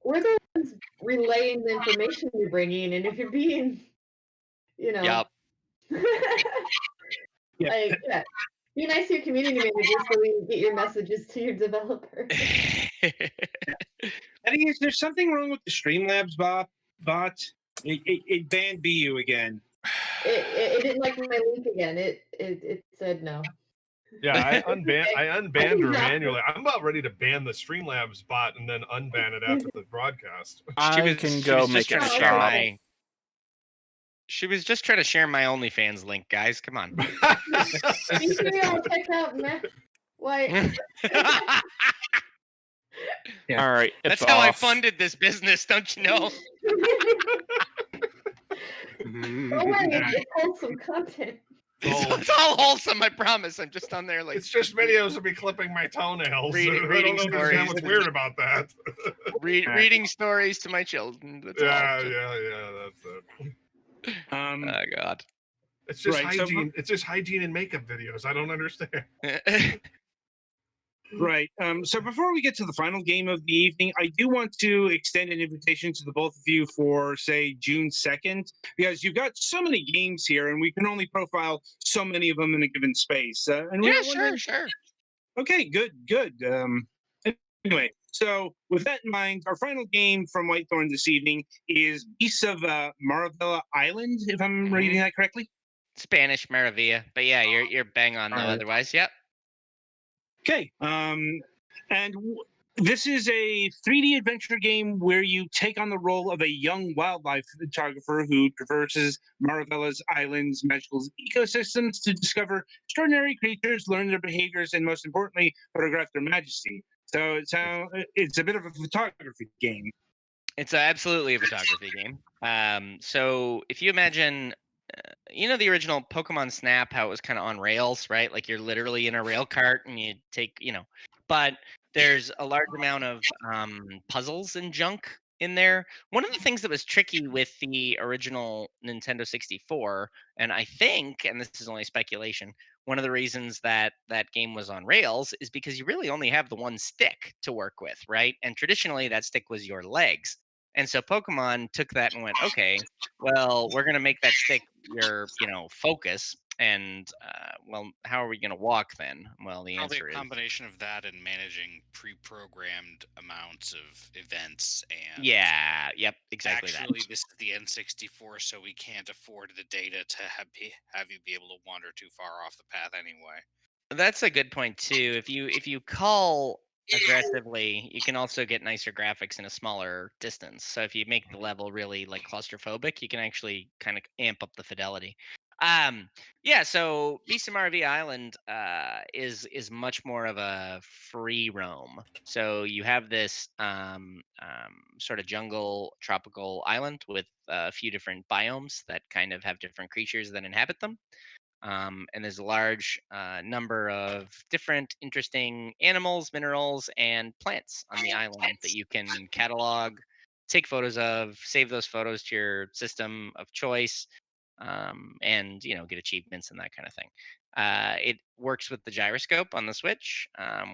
We're the ones relaying the information you're bringing, and if you're being, Yep. Yeah. like, yeah, be nice to your community manager so we can get your messages to your developer. Eddie, is there something wrong with the Streamlabs bot? It banned Beeyoo again. It didn't like my link again. It said no. Yeah, I unbanned her Yeah. manually. I'm about ready to ban the Streamlabs bot and then unban it after the broadcast. I can go make it just stop. She was just trying to share my OnlyFans link, guys. Come on. You sure y'all check out why? Yeah. All right, That's it's how I off. funded this business, don't you know? Don't worry, it's wholesome content. It's all wholesome, I promise. I'm just on there like It's just videos of me clipping my toenails. I don't reading understand stories. what's weird about that. reading stories to my children. That's all. Yeah, that's it. Oh God. It's just Right, so- hygiene. It's just hygiene and makeup videos. I don't understand. Right. So before we get to the final game of the evening, I do want to extend an invitation to the both of you for, say, June 2nd, because you've got so many games here, and we can only profile so many of them in a given space. And Yeah, we're wondering- sure. Okay, good. Anyway, so with that in mind, our final game from Whitethorn this evening is Beasts of Maravilla Island, if I'm reading that correctly. Spanish Maravilla. But yeah, you're bang on though. Alright. Otherwise, yep. Okay. This is a 3D adventure game where you take on the role of a young wildlife photographer who traverses Maravilla's island's magical ecosystems to discover extraordinary creatures, learn their behaviors, and most importantly, photograph their majesty. So it's a bit of a photography game. It's absolutely a photography game. So if you imagine, the original Pokemon Snap, how it was kind of on rails, right? Like you're literally in a rail cart and you take, but there's a large amount of puzzles and junk in there. One of the things that was tricky with the original Nintendo 64, and I think, and this is only speculation, one of the reasons that that game was on rails is because you really only have the one stick to work with, right? And traditionally, that stick was your legs. And so Pokemon took that and went, okay, well, we're going to make that stick your, focus. And, well, how are we going to walk then? Well, the Probably answer a is combination of that and managing pre-programmed amounts of events and yeah, yep, exactly that. actually this is the N64, so we can't afford the data to have you be able to wander too far off the path anyway. That's a good point too. If you call aggressively, you can also get nicer graphics in a smaller distance. So if you make the level really like claustrophobic, you can actually kind of amp up the fidelity. Um, yeah. So Beast of RV Island is much more of a free roam. So you have this sort of jungle tropical island with a few different biomes that kind of have different creatures that inhabit them. And there's a large number of different interesting animals, minerals, and plants on the island that you can catalog, take photos of, save those photos to your system of choice, and get achievements and that kind of thing. It works with the gyroscope on the Switch.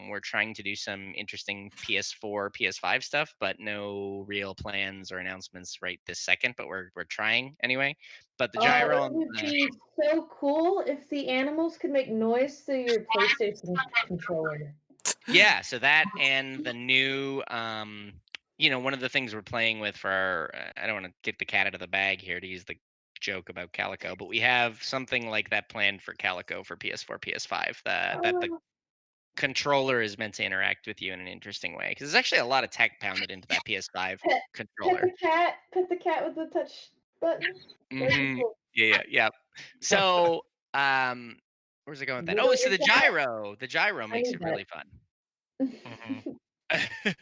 We're trying to do some interesting PS4, PS5 stuff, but no real plans or announcements right this second. But we're trying anyway. But the Oh, gyro it on would be so cool if the animals could make noise through your PlayStation controller. yeah, so that and the new one of the things we're playing with for our I don't want to get the cat out of the bag here to use the joke about Calico, but we have something like that planned for Calico for PS4, PS5 that the Oh, controller is meant to interact with you in an interesting way because there's actually a lot of tech pounded into that PS5 pet controller. pet the cat with the touch button. That'd be Hmm. cool. Yeah. So, where's it going with that? Oh, Wiggle so your cat. the gyro I makes need it really fun. Mhm. Mhm.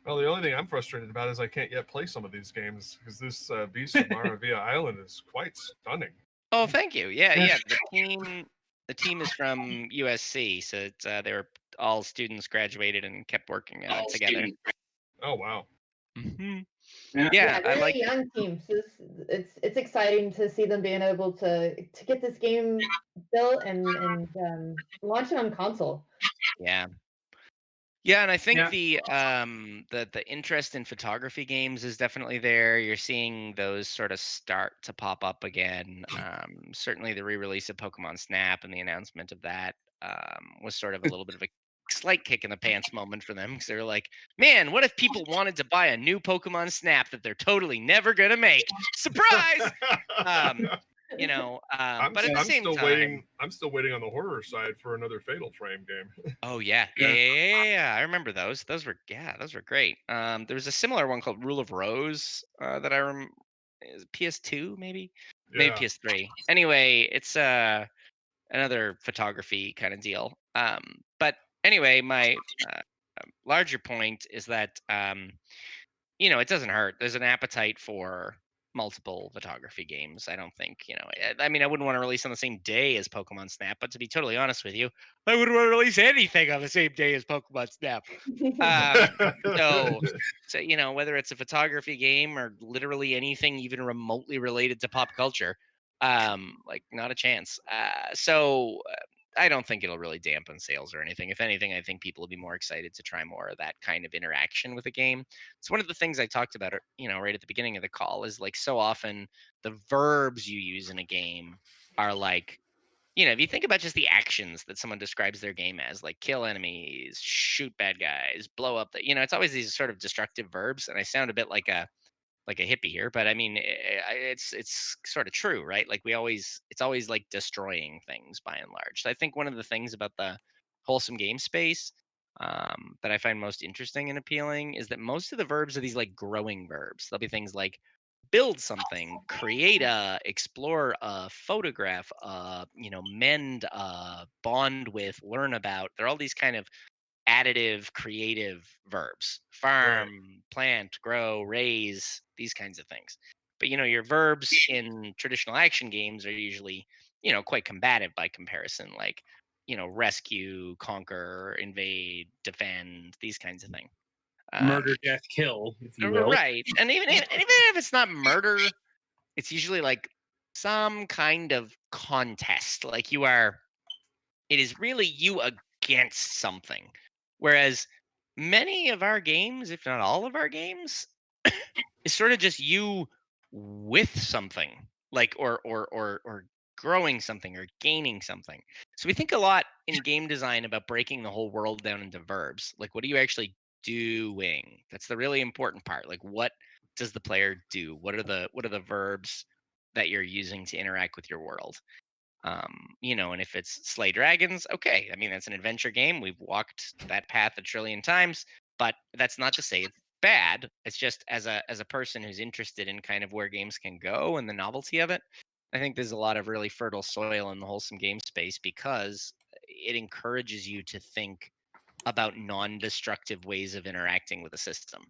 Well, the only thing I'm frustrated about is I can't yet play some of these games because this Beast of Maravilla Island is quite stunning. Oh, thank you. Yeah, Yeah. yeah. The team is from USC, so they were all students graduated and kept working on it together. Oh wow! Hmm. Yeah. Yeah, Yeah, I they're like. a young team, so it's exciting to see them being able to get this game built and launch it on console. Yeah. Yeah, and I think Yeah. the interest in photography games is definitely there. You're seeing those sort of start to pop up again. Certainly, the re-release of Pokemon Snap and the announcement of that was sort of a little bit of a slight kick in the pants moment for them because they were like, "Man, what if people wanted to buy a new Pokemon Snap that they're totally never gonna make? Surprise!" Um, but at the I'm same still time, waiting. I'm still waiting on the horror side for another Fatal Frame game. oh yeah, yeah, Yeah. yeah, yeah, yeah, yeah. I remember those. Those were great. There was a similar one called Rule of Rose that I rem is it PS2 maybe Yeah. PS3. Anyway, it's another photography kind of deal. But anyway, my larger point is that it doesn't hurt. There's an appetite for multiple photography games. I don't think, I mean, I wouldn't want to release on the same day as Pokemon Snap, but to be totally honest with you, I wouldn't want to release anything on the same day as Pokemon Snap. Um, so, whether it's a photography game or literally anything even remotely related to pop culture, like not a chance. I don't think it'll really dampen sales or anything. If anything, I think people will be more excited to try more of that kind of interaction with a game. It's one of the things I talked about, right at the beginning of the call is like so often the verbs you use in a game are like, if you think about just the actions that someone describes their game as, like kill enemies, shoot bad guys, blow up it's always these sort of destructive verbs. And I sound a bit like a hippie here, but I mean, it's sort of true, right? Like it's always like destroying things by and large. So I think one of the things about the wholesome game space that I find most interesting and appealing is that most of the verbs are these like growing verbs. There'll be things like build something, create a, explore a, photograph, mend, bond with, learn about. They're all these kind of additive creative verbs: Right. farm, plant, grow, raise, these kinds of things. But your verbs in traditional action games are usually quite combative by comparison, like rescue, conquer, invade, defend, these kinds of things. Murder, death, kill, if you will. Right. And even if it's not murder, it's usually like some kind of contest. Like it is really you against something. Whereas many of our games, if not all of our games, is sort of just you with something, like or growing something or gaining something. So we think a lot in game design about breaking the whole world down into verbs. Like, what are you actually doing? That's the really important part. Like, what does the player do? What are the verbs that you're using to interact with your world? And if it's slay dragons, okay, I mean, that's an adventure game, we've walked that path a trillion times, but that's not to say it's bad. It's just, as a person who's interested in kind of where games can go and the novelty of it, I think there's a lot of really fertile soil in the wholesome game space, because it encourages you to think about non-destructive ways of interacting with a system.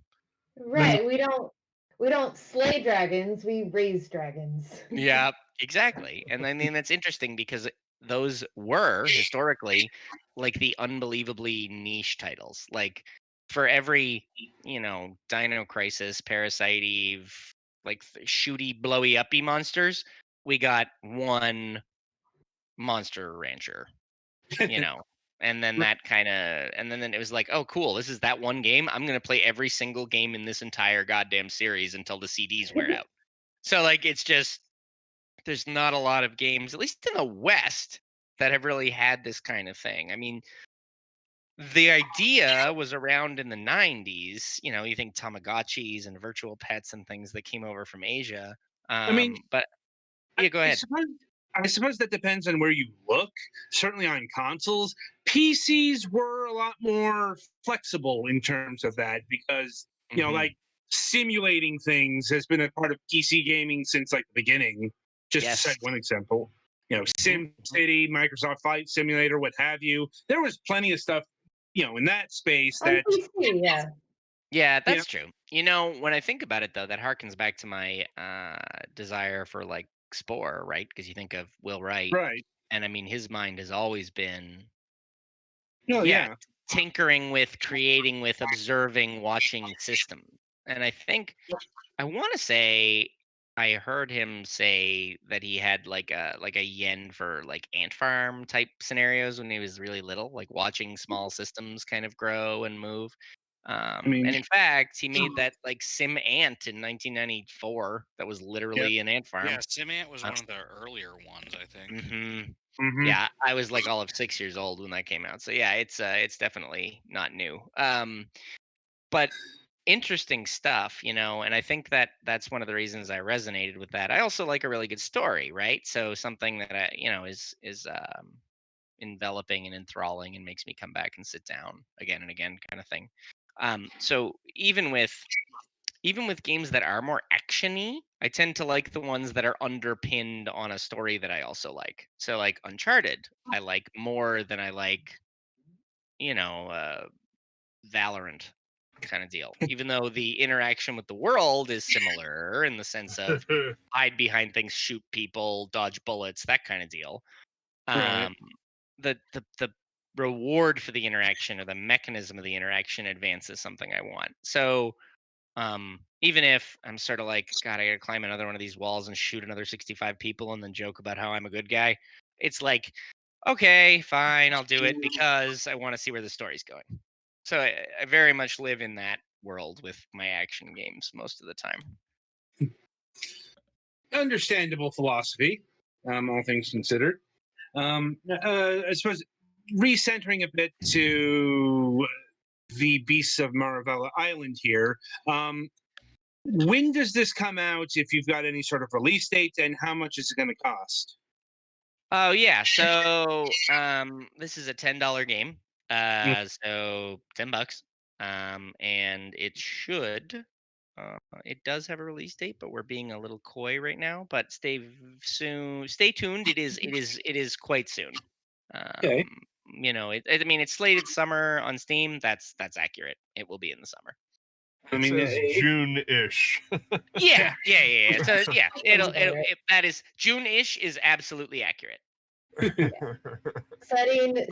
Right. We don't slay dragons, we raise dragons. Yeah, exactly. And I mean, that's interesting because those were historically like the unbelievably niche titles. Like, for every, Dino Crisis, Parasite Eve, like shooty, blowy, uppy monsters, we got one Monster Rancher, you know. And then and then it was like, oh, cool, this is that one game. I'm going to play every single game in this entire goddamn series until the CDs wear out. So, like, it's just, there's not a lot of games, at least in the West, that have really had this kind of thing. I mean, the idea was around in the 90s. You think Tamagotchis and virtual pets and things that came over from Asia. I mean, But I, yeah, go I ahead. suppose I suppose that depends on where you look. Certainly on consoles, PCs were a lot more flexible in terms of that because Mhm. like simulating things has been a part of PC gaming since like the beginning. Just to cite Yes. one example, Mhm. SimCity, Microsoft Flight Simulator, what have you. There was plenty of stuff, in that space On that PC, yeah. Yeah, yeah, that's true. When I think about it, though, that harkens back to my desire for, like, Spore, right? Because you think of Will Wright, right. and I mean, his mind has always been, No, yeah, yeah. tinkering with, creating with, observing, watching systems. And I think, I want to say, I heard him say that he had like a yen for like ant farm type scenarios when he was really little, like watching small systems kind of grow and move. I mean, And in fact, he made that like Sim Ant in 1994. That was yeah. literally an ant Yeah, farm. Simiant was Uh, one of the earlier ones, I think. mhm. Hmm. Yeah, I was like all of 6 years old when that came out. So yeah, it's definitely not new. But interesting stuff, and I think that that's one of the reasons I resonated with that. I also like a really good story, right? So something that is enveloping and enthralling and makes me come back and sit down again and again, kind of thing. So even with games that are more actiony, I tend to like the ones that are underpinned on a story that I also like. So, like Uncharted, I like more than I like, you know, uh, Valorant kind of deal. Even though the interaction with the world is similar in the sense of hide behind things, shoot people, dodge bullets, that kind of deal. Right. Um, the reward for the interaction, or the mechanism of the interaction, advances something I want. So, even if I'm sort of like, God, I gotta climb another one of these walls and shoot another 65 people and then joke about how I'm a good guy, it's like, okay, fine, I'll do it because I want to see where the story's going. So I very much live in that world with my action games most of the time. Understandable philosophy, all things considered. I suppose recentering a bit to the Beasts of Maravella Island here. When does this come out? If you've got any sort of release date, and how much is it going to cost? Oh yeah, so this is a $10 game. Mm. So $10. And it does have a release date, but we're being a little coy right now. But stay tuned. It is quite soon. Okay. I mean, it's slated summer on Steam. That's accurate. It will be in the summer. I It mean, says June-ish. Yeah, yeah. yeah, yeah, yeah. So yeah, Sounds about right. that is June-ish is absolutely accurate. Setting a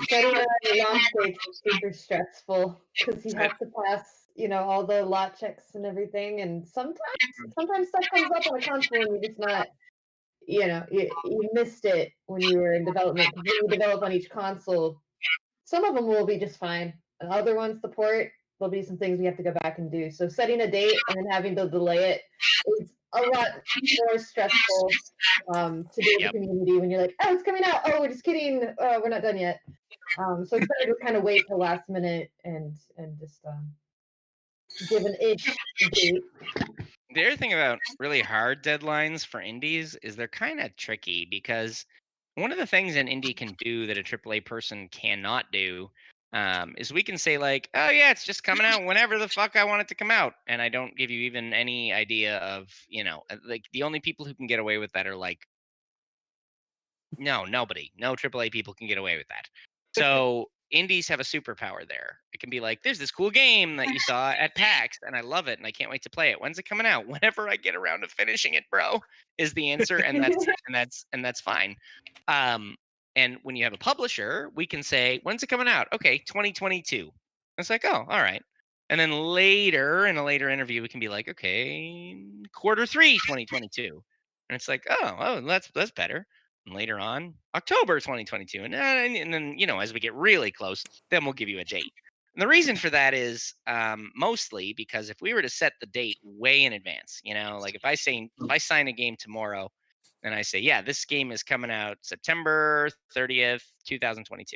launch date is super stressful because you have to pass, all the lot checks and everything. And sometimes stuff comes up on a console and you're just not, you missed it when you were in development. Because when you develop on each console, some of them will be just fine. And other ones, the port, there'll be some things we have to go back and do. So setting a date and then having to delay it is a lot more stressful to do with the community when you're like, oh, it's coming out. Oh, we're just kidding. We're not done yet. So it's better to kind of wait till last minute and just give an ish date. The other thing about really hard deadlines for indies is they're kind of tricky because one of the things an indie can do that a AAA person cannot do is we can say like, oh yeah, it's just coming out whenever the fuck I want it to come out, and I don't give you even any idea of like the only people who can get away with that are like nobody. No AAA people can get away with that. So indies have a superpower there. It can be like, there's this cool game that you saw at PAX, and I love it, and I can't wait to play it. When's it coming out? Whenever I get around to finishing it, bro, is the answer, and that's fine. And when you have a publisher, we can say, when's it coming out? Okay, 2022. It's like, oh, all right. And then later, in a later interview, we can be like, okay, Q3 2022. And it's like, oh, that's better. And later on, October 2022. And then, as we get really close, then we'll give you a date. And the reason for that is mostly because if we were to set the date way in advance, like if I sign a game tomorrow and I say, yeah, this game is coming out September 30th, 2022,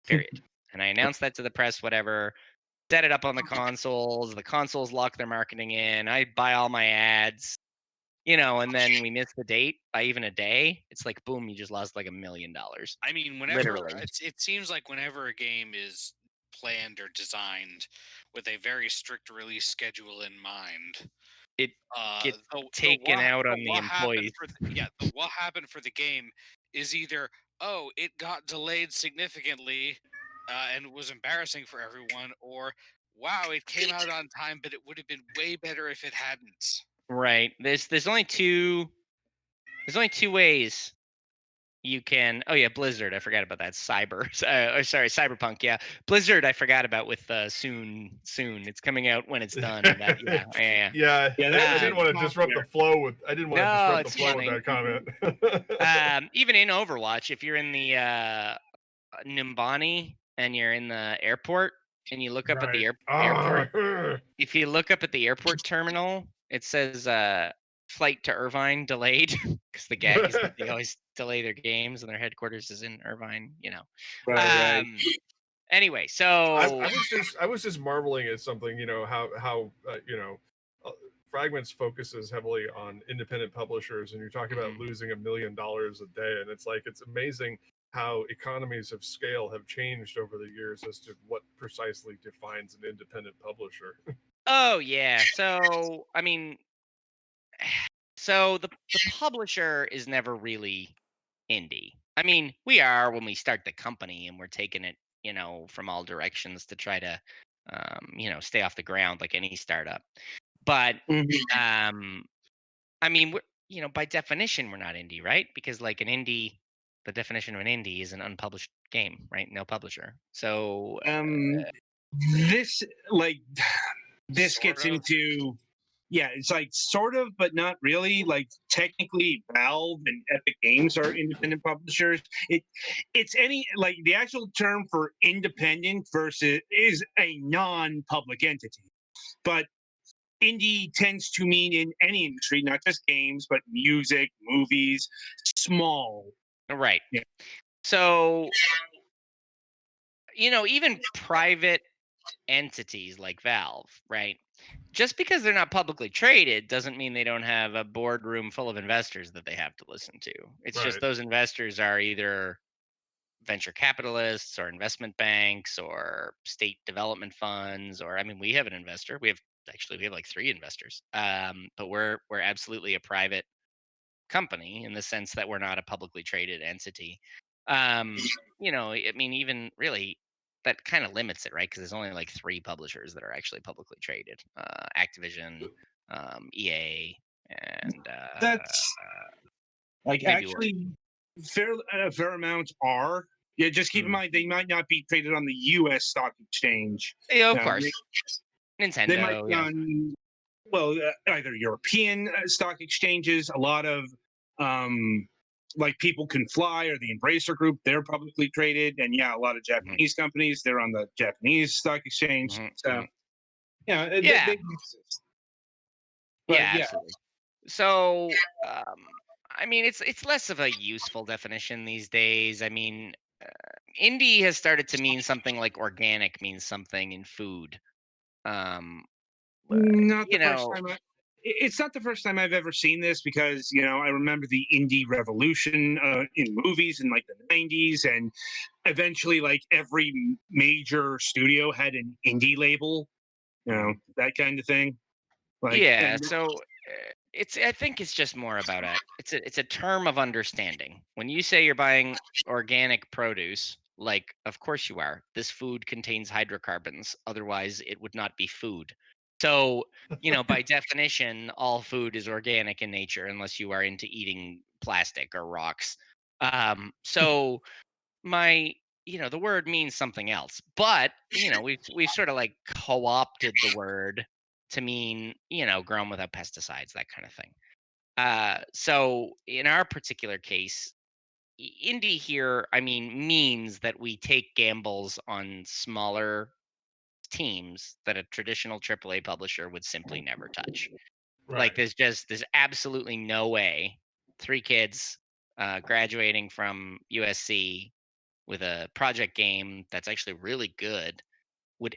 period. And I announce that to the press, whatever, set it up on the consoles lock their marketing in, I buy all my ads, and then we miss the date by even a day, it's like, boom, you just lost like $1 million. I mean, Literally. it seems like whenever a game is planned or designed with a very strict release schedule in mind, It gets the taken out on the what happened employees. the what happened for the game is either, oh, it got delayed significantly and was embarrassing for everyone, or wow, it came out on time, but it would have been way better if it hadn't. Right. There's only two ways you can. Oh yeah, Blizzard. I forgot about that. Cyberpunk. Yeah, Blizzard. I forgot about with soon. It's coming out when it's done. And that. Yeah. I didn't want to disrupt the flow with. I didn't want to No, disrupt the flow with that comment. Even in Overwatch, if you're in the Nimbani and you're in the airport and you look up at the airport, if you look up at the airport terminal, it says flight to Irvine delayed because they always delay their games and their headquarters is in Irvine. Right. Anyway, so I was just marveling at something. How Fragments focuses heavily on independent publishers, and you're talking about losing $1 million a day, and it's amazing how economies of scale have changed over the years as to what precisely defines an independent publisher. Oh yeah. So I mean, so the publisher is never really indie. I mean, we are when we start the company and we're taking it, from all directions to try to, stay off the ground like any startup. But I mean, by definition, we're not indie, right? Because like an indie, the definition of an indie is an unpublished game, right? No publisher. So This Sort gets of. into it's like sort of, but not really. Like technically, Valve and Epic Games are independent publishers. It's any like the actual term for independent versus is a non-public entity, but indie tends to mean in any industry, not just games, but music, movies, small. right. Yeah. So even private entities like Valve, right? Just because they're not publicly traded doesn't mean they don't have a boardroom full of investors that they have to listen to. It's just those investors are either venture capitalists or investment banks or state development funds, or I mean, we have an investor. We have like 3 investors. But we're absolutely a private company in the sense that we're not a publicly traded entity. I mean, even really that kind of limits it, right? Because there's only like 3 publishers that are actually publicly traded: Activision, EA, and That's like maybe actually a fair amount are. Yeah, just keep in mind they might not be traded on the U.S. stock exchange. Yeah, of Um, course. They might Nintendo, be on, well, either European stock exchanges. A lot of like People Can Fly or the Embracer Group, they're publicly traded, and yeah, a lot of Japanese companies, they're on the Japanese stock exchange. So yeah, Yeah. they exist. But Yeah, absolutely. So, I mean, it's less of a useful definition these days. I mean, indie has started to mean something like organic means something in food. Um, not you the first know, time. It's not the first time I've ever seen this, because I remember the indie revolution in movies in like the '90s, and eventually like every major studio had an indie label, that kind of thing. Like, yeah. and So I think it's just more about it's a term of understanding. When you say you're buying organic produce, like of course you are. This food contains hydrocarbons, otherwise it would not be food. So, by definition, all food is organic in nature unless you are into eating plastic or rocks. So my the word means something else, but we've sort of like co-opted the word to mean grown without pesticides, that kind of thing. So in our particular case, indie here, I mean, means that we take gambles on smaller teams that a traditional AAA publisher would simply never touch. Like Right. there's absolutely no way three kids graduating from USC with a project game that's actually really good would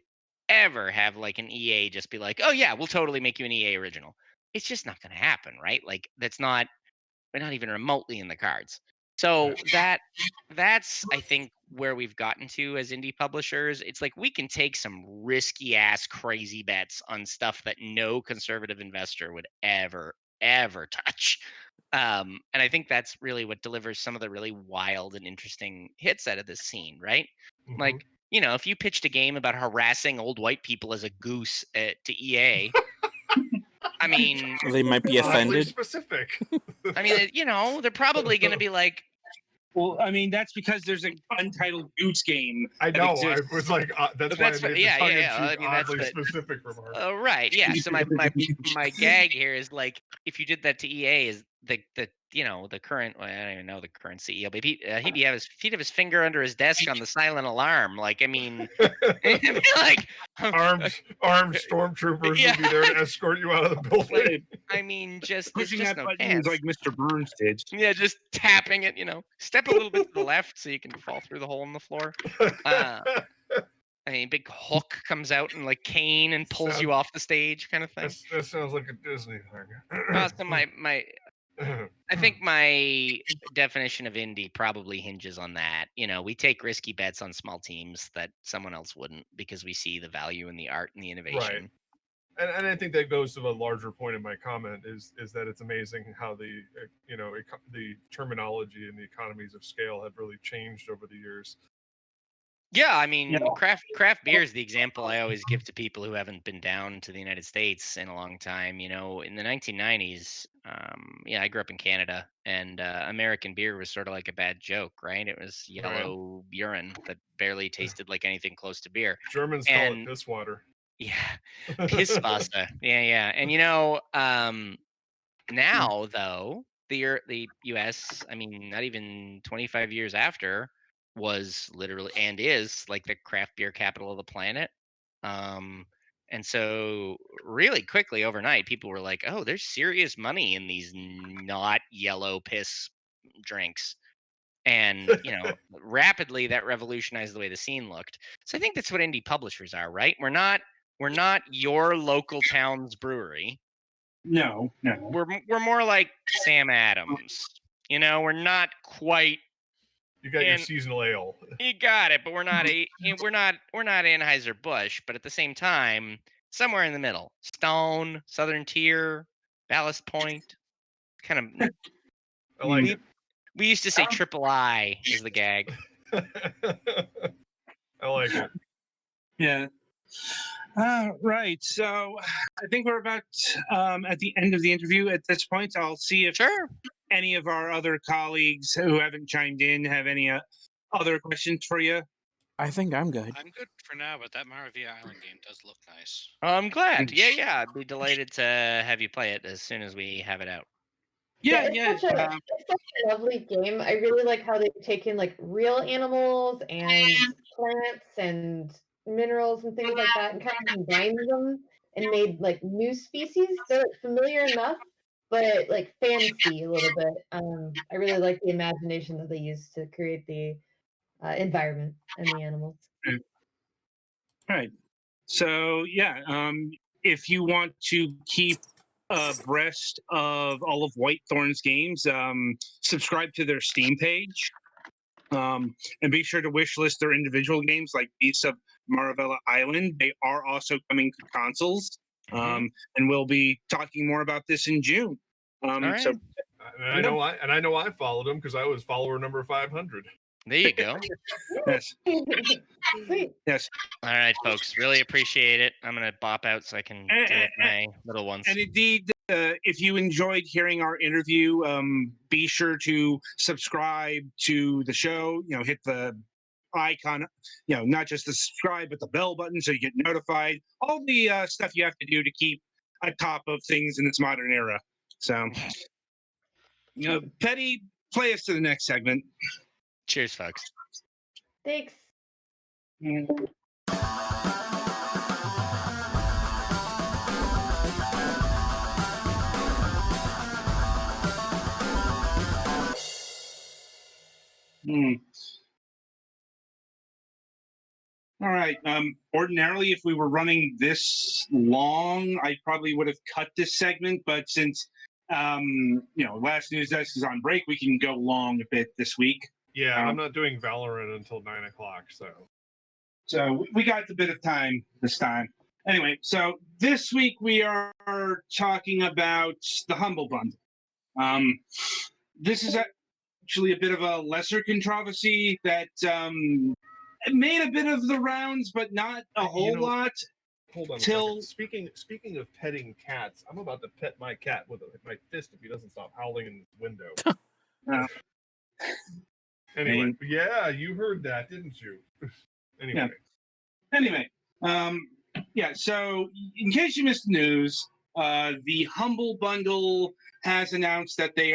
ever have like an EA just be like, "Oh yeah, we'll totally make you an EA original." It's just not going to happen, right? Like we're not even remotely in the cards. Yeah. So that's I think where we've gotten to as indie publishers. It's like we can take some risky ass crazy bets on stuff that no conservative investor would ever touch. And I think that's really what delivers some of the really wild and interesting hits out of this scene, right? Mhm. Like, if you pitched a game about harassing old white people as a goose to EA, I mean, They might be Oddly offended. specific. they're probably going to be like, well, I mean, that's because there's an untitled Goose game I that know. I exists. was like, that's why I made the yeah, yeah, yeah. tongue-in-cheek, I mean, that's oddly the specific remark. right. Yeah. So my gag here is like, if you did that to EA, is the current, well, I don't even know the current CEO, but he'd have his finger under his desk on the silent alarm. Like, I mean, like, armed stormtroopers yeah. would be there to escort you out of the building. Like, I mean, there's pushing just that no button chance. like Mr. Burns did. Yeah, just tapping it. Step a little bit to the left so you can fall through the hole in the floor. I mean, big hook comes out and like cane and pulls you off the stage, kind of thing. That sounds like a Disney thing. So I think my definition of indie probably hinges on that. We take risky bets on small teams that someone else wouldn't because we see the value in the art and the innovation. Right. And I think that goes to the larger point of my comment is that it's amazing how the the terminology and the economies of scale have really changed over the years. Yeah, I mean, craft beer is the example I always give to people who haven't been down to the United States in a long time. In the 1990s, I grew up in Canada, and American beer was sort of like a bad joke, right? It was yellow urine that barely tasted like anything close to beer. Germans call it piss water. Yeah, piss pasta. Yeah. And now though, the US, I mean, not even 25 years after, was literally and is like the craft beer capital of the planet. Um, and so really quickly overnight, people were like, "Oh, there's serious money in these not yellow piss drinks." And rapidly that revolutionized the way the scene looked. So I think that's what indie publishers are, right? We're not your local town's brewery. No. We're more like Sam Adams. We're not quite. You got your seasonal ale. You got it, but we're not Anheuser Busch. But at the same time, somewhere in the middle, Stone, Southern Tier, Ballast Point, kind of. I like it. We used to say Triple I is the gag. I like it. Yeah. Right. So I think we're about at the end of the interview at this point. I'll see if Sure. any of our other colleagues who haven't chimed in have any other questions for you. I think I'm good. I'm good for now, but that Maravilla Island game does look nice. I'm glad. Yeah. I'd be delighted to have you play it as soon as we have it out. Yeah, it's yeah. such a lovely game. I really like how they've taken like real animals and plants and minerals and things like that and kind of combined them and made like new species. They're like familiar enough, but like fancy a little bit. I really like the imagination that they use to create the environment and the animals. Right. So yeah, if you want to keep abreast of all of Whitethorn's games, subscribe to their Steam page, and be sure to wishlist their individual games like Beasts of Maravilla Island. They are also coming to consoles, and we'll be talking more about this in June. All right. So And I know I followed him because I was follower number 500. There you go. yes, Sweet. yes. All right, folks. Really appreciate it. I'm gonna bop out so I can deal with my little ones. And indeed, if you enjoyed hearing our interview, be sure to subscribe to the show. Hit the icon. Not just the subscribe, but the bell button so you get notified. All the stuff you have to do to keep on top of things in this modern era. So, Petty, play us to the next segment. Cheers, folks. Thanks. All right. Ordinarily, if we were running this long, I probably would have cut this segment. But since Last News Desk is on break, we can go long a bit this week. Yeah, I'm not doing Valorant until 9 o'clock, So we got a bit of time this time. Anyway, so this week we are talking about the Humble Bundle. This is actually a bit of a lesser controversy that made a bit of the rounds, but not a whole lot. Hold on. Till speaking of petting cats, I'm about to pet my cat with my fist if he doesn't stop howling in the window. Anyway, yeah, you heard that, didn't you? Anyway. Yeah. So in case you missed the news, the Humble Bundle has announced that they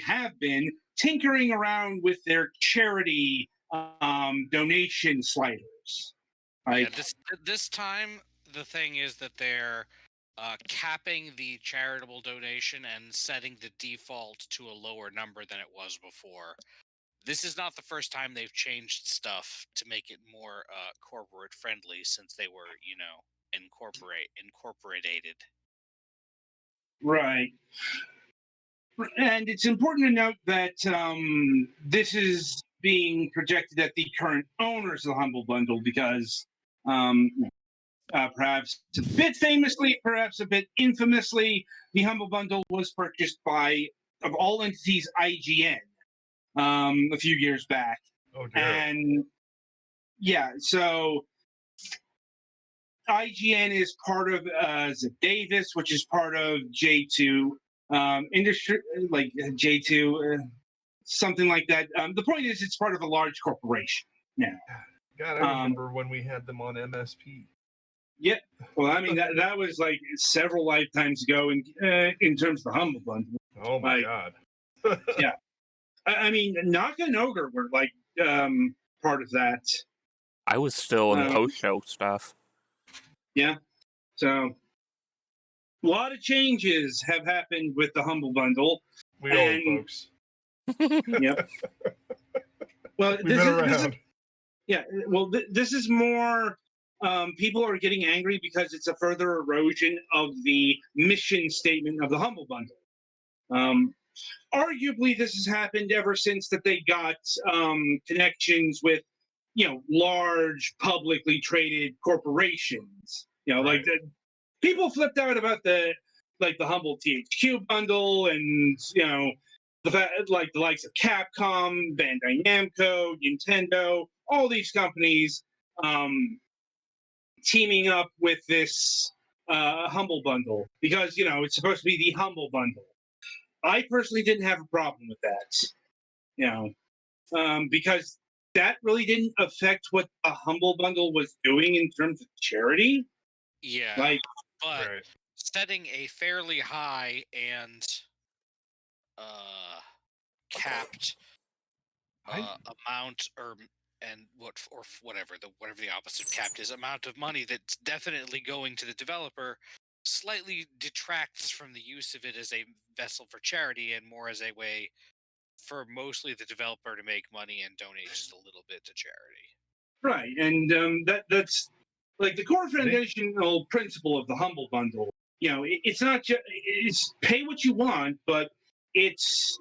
have been tinkering around with their charity donation sliders. Yeah, this time the thing is that they're capping the charitable donation and setting the default to a lower number than it was before. This is not the first time they've changed stuff to make it more corporate friendly since they were, incorporated. Right. And it's important to note that this is being projected at the current owners of the Humble Bundle because perhaps a bit famously, perhaps a bit infamously, the Humble Bundle was purchased by, of all entities, IGN a few years back. Oh, dear. And yeah, so IGN is part of Ziff Davis, which is part of J2 industry, like J2, something like that. The point is, it's part of a large corporation now. God, I remember when we had them on MSP. Yeah, well, I mean that was like several lifetimes ago in terms of the Humble Bundle. Oh my God. Yeah, I mean Naka and Ogre were like part of that. I was still in post-show stuff. Yeah, so a lot of changes have happened with the Humble Bundle. We old folks. Yep. Well, We've been around. This is more. People are getting angry because it's a further erosion of the mission statement of the Humble Bundle. Arguably, this has happened ever since that they got connections with, large publicly traded corporations. Like people flipped out about the Humble THQ bundle, and the fact like the likes of Capcom, Bandai Namco, Nintendo, all these companies. teaming up with this Humble Bundle because it's supposed to be the Humble Bundle. I personally didn't have a problem with that, because that really didn't affect what the Humble Bundle was doing in terms of charity. Yeah, Like, but Right. setting a fairly high and uh, capped amount whatever the opposite of capped is, amount of money that's definitely going to the developer slightly detracts from the use of it as a vessel for charity and more as a way for mostly the developer to make money and donate just a little bit to charity. right, and that's like the core I think foundational principle of the Humble Bundle. It's not just it's pay what you want, but it's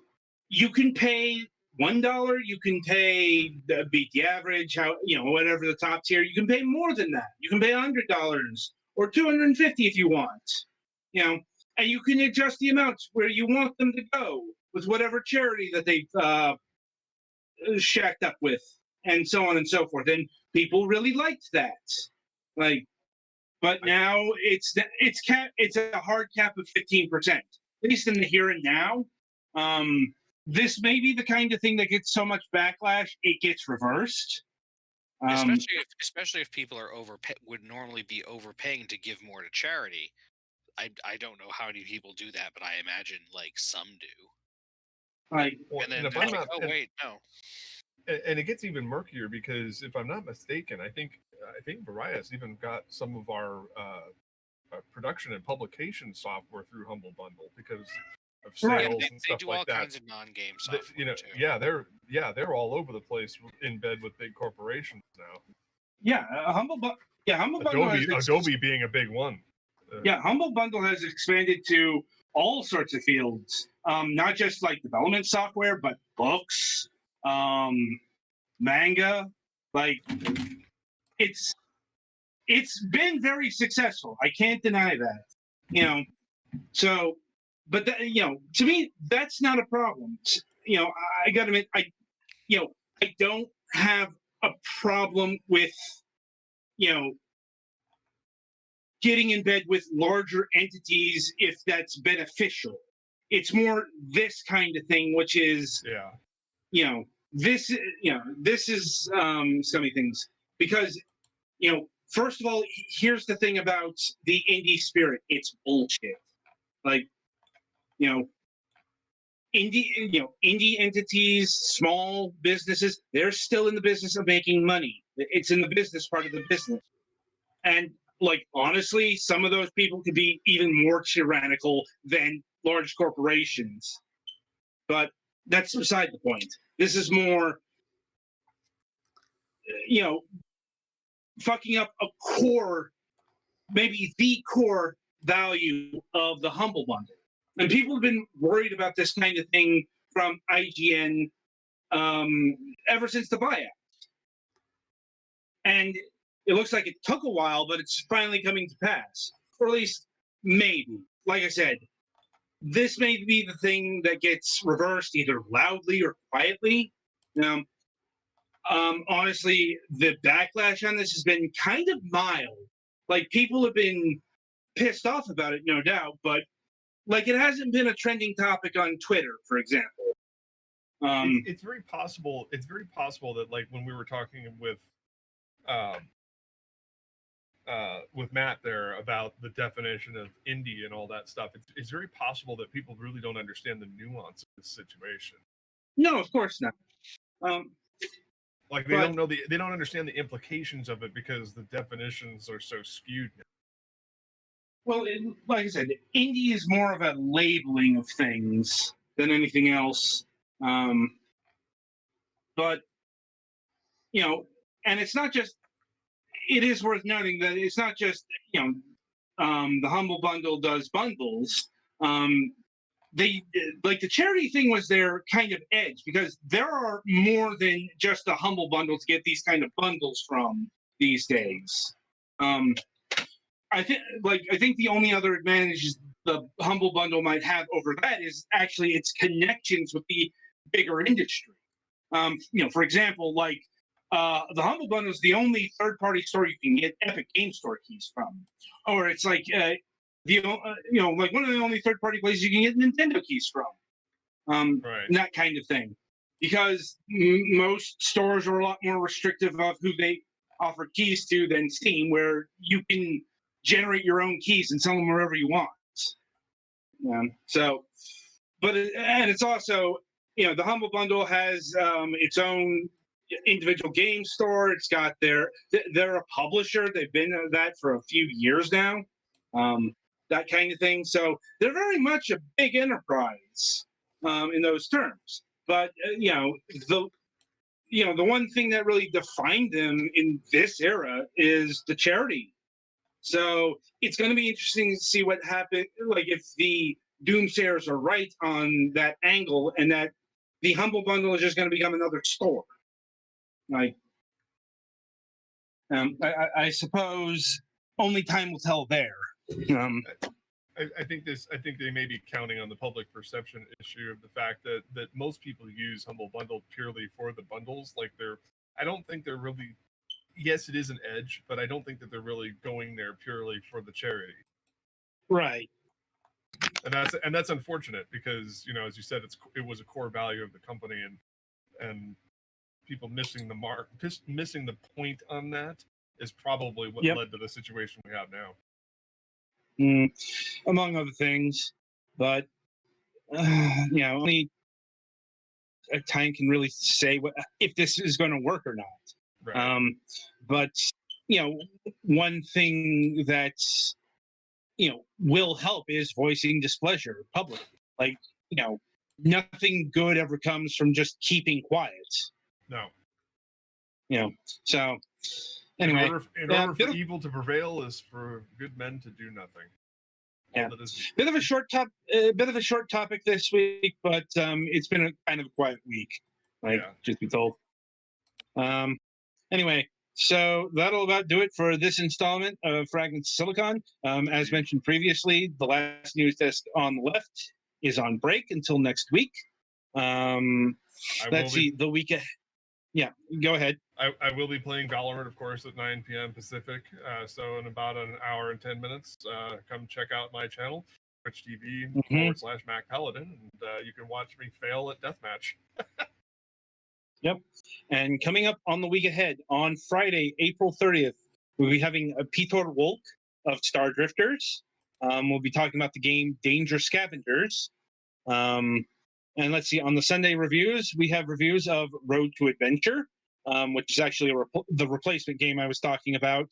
you can pay $1, you can pay beat the average, whatever the top tier. You can pay more than that. You can pay $100 or $250 if you want. And you can adjust the amounts where you want them to go with whatever charity that they've shacked up with, and so on and so forth. And people really liked that. Like, but now it's a hard cap of 15%, at least in the here and now. This may be the kind of thing that gets so much backlash it gets reversed. Especially if people are would normally be overpaying to give more to charity. I don't know how many people do that, but I imagine like some do. Like, well, And then if they're I'm like, not, oh wait, no. and it gets even murkier because if I'm not mistaken, I think Varias even got some of our production and publication software through Humble Bundle because of Right. sales Yeah, and they stuff do like all that. kinds of non-game software too. They're all over the place in bed with big corporations now. yeah, Humble Bundle Adobe being a big one. Humble Bundle has expanded to all sorts of fields, not just like development software, but books, manga. Like, it's been very successful. I can't deny that. So, but to me, that's not a problem. I got to admit, I don't have a problem with getting in bed with larger entities if that's beneficial. It's more this kind of thing, which is this is so many things because first of all, here's the thing about the indie spirit: it's bullshit. Like indie entities, small businesses, they're still in the business of making money. It's in the business part of the business. And like honestly, some of those people could be even more tyrannical than large corporations. But that's beside the point. This is more, fucking up a core, maybe the core value of the Humble Bundle. And people have been worried about this kind of thing from IGN ever since the buyout. And it looks like it took a while, but it's finally coming to pass. Or at least maybe. Like I said, this may be the thing that gets reversed either loudly or quietly. Honestly, the backlash on this has been kind of mild. Like, people have been pissed off about it, no doubt, but like it hasn't been a trending topic on Twitter, for example. It's very possible. It's very possible that like when we were talking with Matt there about the definition of indie and all that stuff, it's very possible that people really don't understand the nuance of this situation. No, of course not. Like they don't understand the implications of it because the definitions are so skewed now. Well, like I said, indie is more of a labeling of things than anything else. But and it's not just. It is worth noting that it's not just the Humble Bundle does bundles. They like the charity thing was their kind of edge because there are more than just a Humble Bundle to get these kind of bundles from these days. I think the only other advantage the Humble Bundle might have over that is actually its connections with the bigger industry. For example, like the Humble Bundle is the only third-party store you can get Epic Game Store keys from, or it's like like one of the only third-party places you can get Nintendo keys from, Right. that kind of thing. Because most stores are a lot more restrictive of who they offer keys to than Steam, where you can generate your own keys and sell them wherever you want. So, and it's also, the Humble Bundle has its own individual game store. It's got they're a publisher. They've been that for a few years now, that kind of thing. So they're very much a big enterprise in those terms. But the one thing that really defined them in this era is the charity. So it's going to be interesting to see what happens, like if the doomsayers are right on that angle, and that the Humble Bundle is just going to become another store. Like, I suppose only time will tell there. I think they may be counting on the public perception issue of the fact that most people use Humble Bundle purely for the bundles. Like I don't think they're really. Yes, it is an edge, but I don't think that they're really going there purely for the charity. Right. And that's unfortunate because, as you said, it was a core value of the company, and people missing the mark, missing the point on that is probably what led to the situation we have now. Among other things, but only a time can really say if this is going to work or not. Right. But one thing that will help is voicing displeasure publicly. Like, nothing good ever comes from just keeping quiet. No. So anyway, in order for evil to prevail is for good men to do nothing. Bit of a short topic this week, but it's been a kind of a quiet week, just be told. Anyway, so that'll about do it for this installment of Fragments of Silicon. As mentioned previously, the last news desk on the left is on break until next week. Let's see, the week ahead. Yeah, go ahead. I will be playing Valorant, of course, at 9 p.m. Pacific. So in about an hour and 10 minutes, come check out my channel, Twitch TV /Mac Paladin, and you can watch me fail at Deathmatch. Yep. And coming up on the week ahead, on Friday, April 30th, we'll be having a Peter Wolk of Star Drifters. We'll be talking about the game Danger Scavengers. And let's see, on the Sunday reviews, we have reviews of Road to Adventure, which is actually the replacement game I was talking about.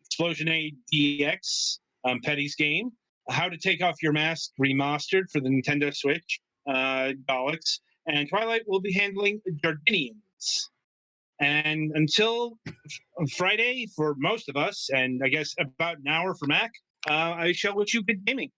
Explosion A DX, Petty's game. How to Take Off Your Mask Remastered for the Nintendo Switch, Daleks. And Twilight will be handling Jardinians. And until Friday for most of us, and I guess about an hour for Mac, I shall wish you good gaming.